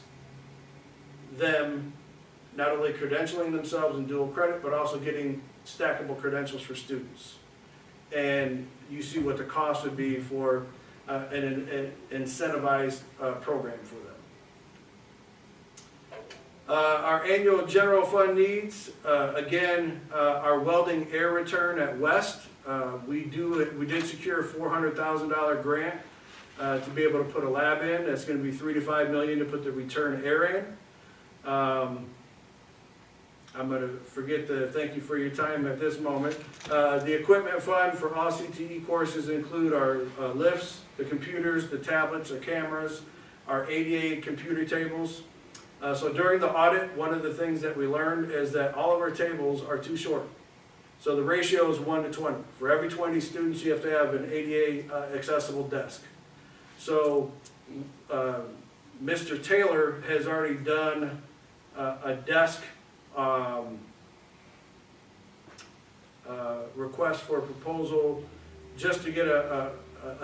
them not only credentialing themselves in dual credit, but also getting stackable credentials for students? And you see what the cost would be for an incentivized program for them. Our annual general fund needs, again, our welding air return at West. We did secure a $400,000 grant to be able to put a lab in. That's going to be $3 to $5 million to put the return air in. I'm going to forget to thank you for your time at this moment. The equipment fund for all CTE courses include our lifts, the computers, the tablets, our cameras, our ADA computer tables. So during the audit, one of the things that we learned is that all of our tables are too short. So the ratio is 1 to 20. For every 20 students, you have to have an ADA accessible desk. So Mr. Taylor has already done a desk request for a proposal just to get a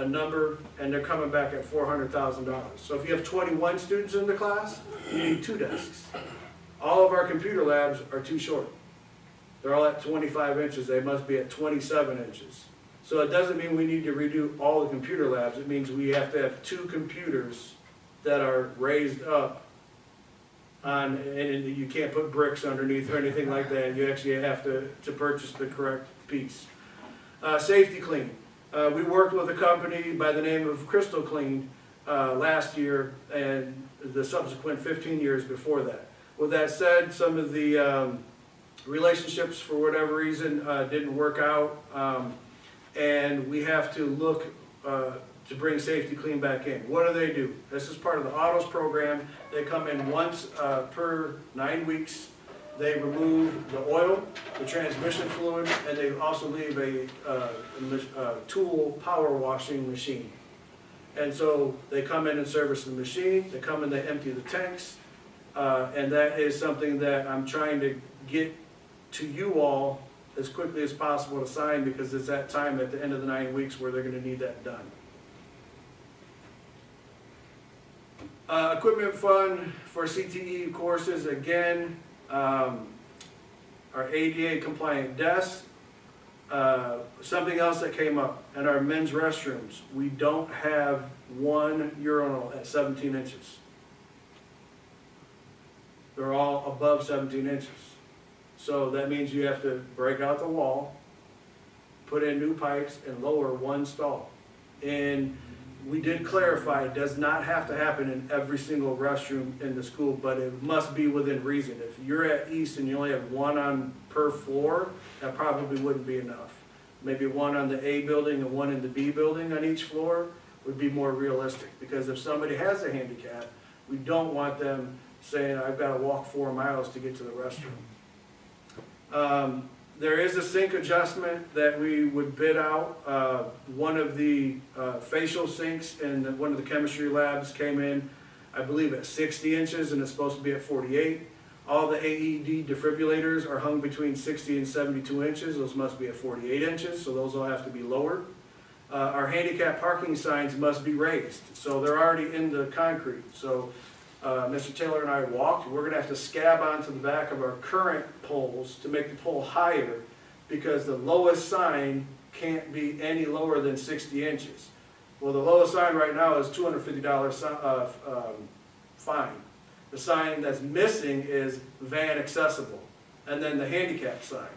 number, and they're coming back at $400,000. So if you have 21 students in the class, you need 2 desks. All of our computer labs are too short. They're all at 25 inches. They must be at 27 inches. So it doesn't mean we need to redo all the computer labs. It means we have to have 2 computers that are raised up on, and you can't put bricks underneath or anything like that. You actually have to purchase the correct piece. Safety Clean. We worked with a company by the name of Crystal Clean last year and the subsequent 15 years before that. With that said, some of the relationships, for whatever reason, didn't work out, and we have to look to bring Safety Clean back in. What do? This is part of the autos program. They come in once per 9 weeks. They remove the oil, the transmission fluid, and they also leave a tool power washing machine. And so they come in and service the machine. They come in, they empty the tanks. And that is something that I'm trying to get to you all as quickly as possible to sign, because it's that time at the end of the 9 weeks where they're gonna need that done. Equipment fund for CTE courses, again, our ADA compliant desks. Something else that came up in our men's restrooms, we don't have one urinal at 17 inches. They're all above 17 inches. So that means you have to break out the wall, put in new pipes, and lower one stall. And we did clarify, it does not have to happen in every single restroom in the school, but it must be within reason. If you're at East and you only have one on per floor, that probably wouldn't be enough. Maybe one on the A building and one in the B building on each floor would be more realistic. Because if somebody has a handicap, we don't want them saying, I've got to walk 4 miles to get to the restroom. There is a sink adjustment that we would bid out. One of the facial sinks in one of the chemistry labs came in, I believe, at 60 inches, and it's supposed to be at 48. All the AED defibrillators are hung between 60 and 72 inches. Those must be at 48 inches, so those will have to be lowered. Our handicap parking signs must be raised, so they're already in the concrete. So Mr. Taylor and I walked. We're going to have to scab onto the back of our current poles to make the pole higher, because the lowest sign can't be any lower than 60 inches. Well, the lowest sign right now is $250 fine. The sign that's missing is van accessible, and then the handicap sign.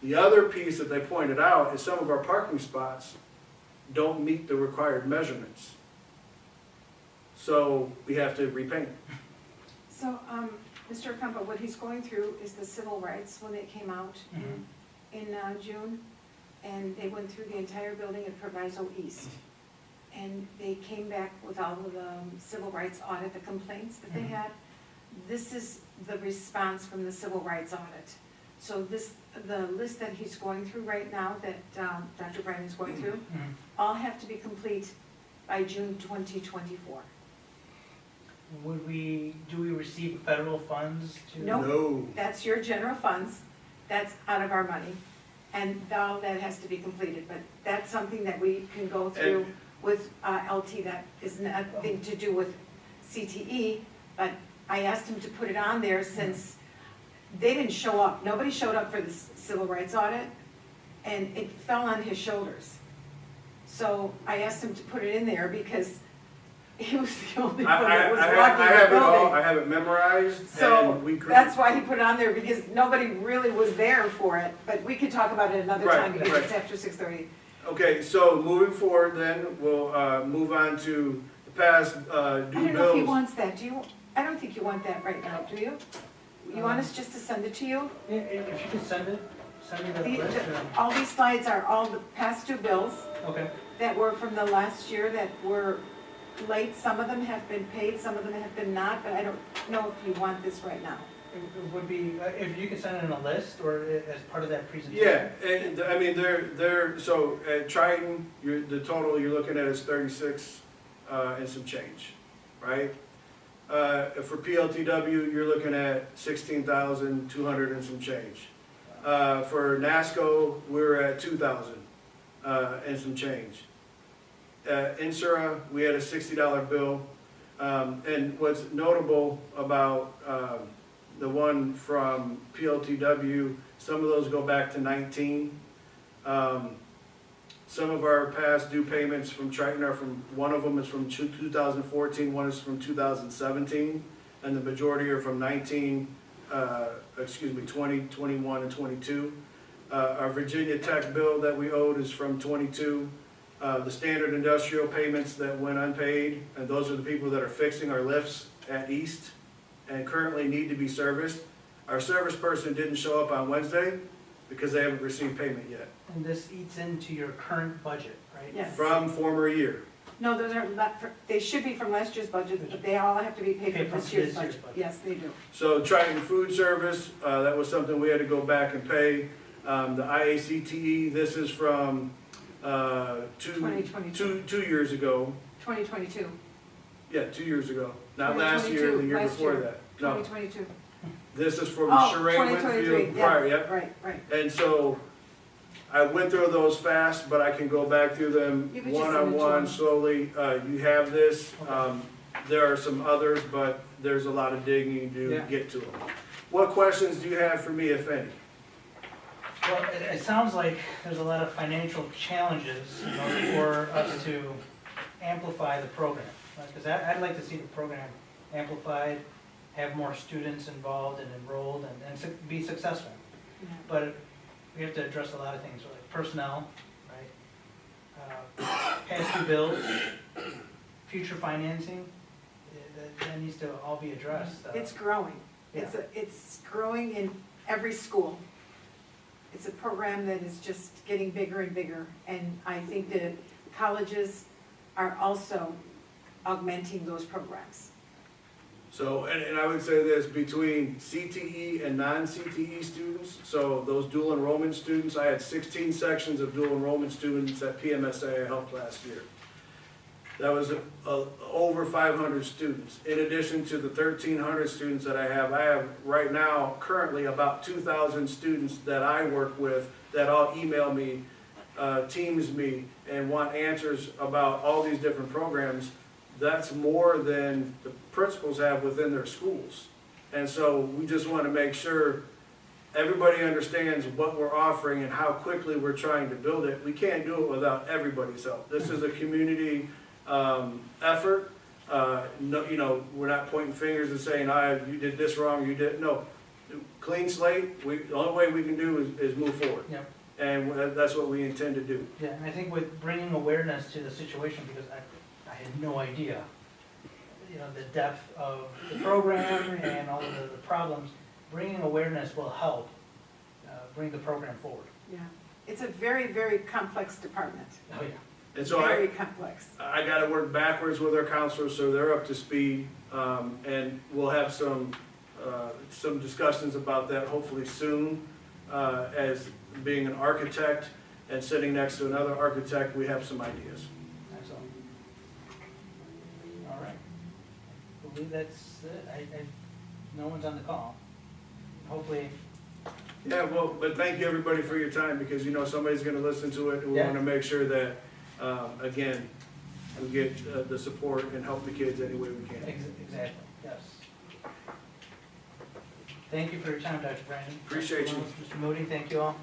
The other piece that they pointed out is some of our parking spots don't meet the required measurements. So we have to repaint. So, Mr. Acampo, what he's going through is the civil rights when they came out in June, and they went through the entire building at Proviso East. And they came back with all of the civil rights audit, the complaints that they had. This is the response from the civil rights audit. So the list that he's going through right now, that Dr. Bryan is going through, all have to be complete by June 2024. Do we receive federal funds to? Nope. No. That's your general funds, that's out of our money, and all that has to be completed, but that's something that we can go through with LT, that is nothing to do with CTE, but I asked him to put it on there since they didn't show up, nobody showed up for the civil rights audit, and it fell on his shoulders. So I asked him to put it in there because he was the only one that was walking the building. I have it memorized. So and we that's why he put it on there, because nobody really was there for it, but we could talk about it another time because it's after 6:30. Okay, so moving forward then, we'll move on to the past due bills. I don't know if he wants that, do you? I don't think you want that right now, do you? You want us just to send it to you? Yeah, if you could send me the list. All these slides are all the past due bills Okay. that were from the last year that were late. Some of them have been paid, some of them have been not, but I don't know if you want this right now. It would be, if you could send it in a list or as part of that presentation. Yeah, and I mean, so at Triton, the total you're looking at is 36 and some change, right? For PLTW, you're looking at 16,200 and some change. For NASCO, we're at 2,000 and some change. Insura, we had a $60 bill. And what's notable about the one from PLTW, some of those go back to 19. Some of our past due payments from Triton are one of them is from 2014, one is from 2017, and the majority are from 20, 21, and 22. Our Virginia Tech bill that we owed is from 22. The standard industrial payments that went unpaid, and those are the people that are fixing our lifts at East and currently need to be serviced. Our service person didn't show up on Wednesday because they haven't received payment yet. And this eats into your current budget, right? Yes. From former year. No, those are not, they should be from last year's budget, but they all have to be paid from this year's budget. Yes, they do. So Triton Food Service, that was something we had to go back and pay. The IACTE, this is from 2 years ago. 2022. Yeah, 2 years ago. Not last year, the year last before year. that. No, 2022. this is from Oh, Sheree 2023, Winfield yeah. prior, yep. Right. And so I went through those fast, but I can go back through them You could just send it to one-on-one them. slowly. You have this. Okay. There are some others, but there's a lot of digging to Yeah. get to them. What questions do you have for me, if any? Well, it sounds like there's a lot of financial challenges in order for us to amplify the program. Because I'd like to see the program amplified, have more students involved and enrolled and be successful. Yeah. But we have to address a lot of things, like personnel, right? Past due bills, future financing, that needs to all be addressed. It's growing. Yeah. It's growing in every school. It's a program that is just getting bigger and bigger. And I think that colleges are also augmenting those programs. So, and I would say this, between CTE and non-CTE students, so those dual enrollment students, I had 16 sections of dual enrollment students at PMSA I helped last year. That was over 500 students. In addition to the 1,300 students that I have right now currently about 2,000 students that I work with that all email me, Teams me, and want answers about all these different programs. That's more than the principals have within their schools. And so we just want to make sure everybody understands what we're offering and how quickly we're trying to build it. We can't do it without everybody's help. This is a community effort. No, you know, we're not pointing fingers and saying, you did this wrong, you did, no. Clean slate, the only way we can do is move forward. Yep. And that's what we intend to do. Yeah, and I think with bringing awareness to the situation, because I had no idea, you know, the depth of the program and all of the problems, bringing awareness will help bring the program forward. Yeah. It's a very, very complex department. Oh, yeah. And so Very complex. I got to work backwards with our counselors so they're up to speed, and we'll have some discussions about that hopefully soon. As being an architect and sitting next to another architect, we have some ideas. Excellent. All right. I believe that's it. No one's on the call. Hopefully, Yeah, well, but thank you everybody for your time, because you know somebody's going to listen to it, and we Yeah. want to make sure that, again, we get the support and help the kids any way we can. exactly, yes. Thank you for your time, Dr. Brandon. Appreciate you. Mr. Moody, thank you all.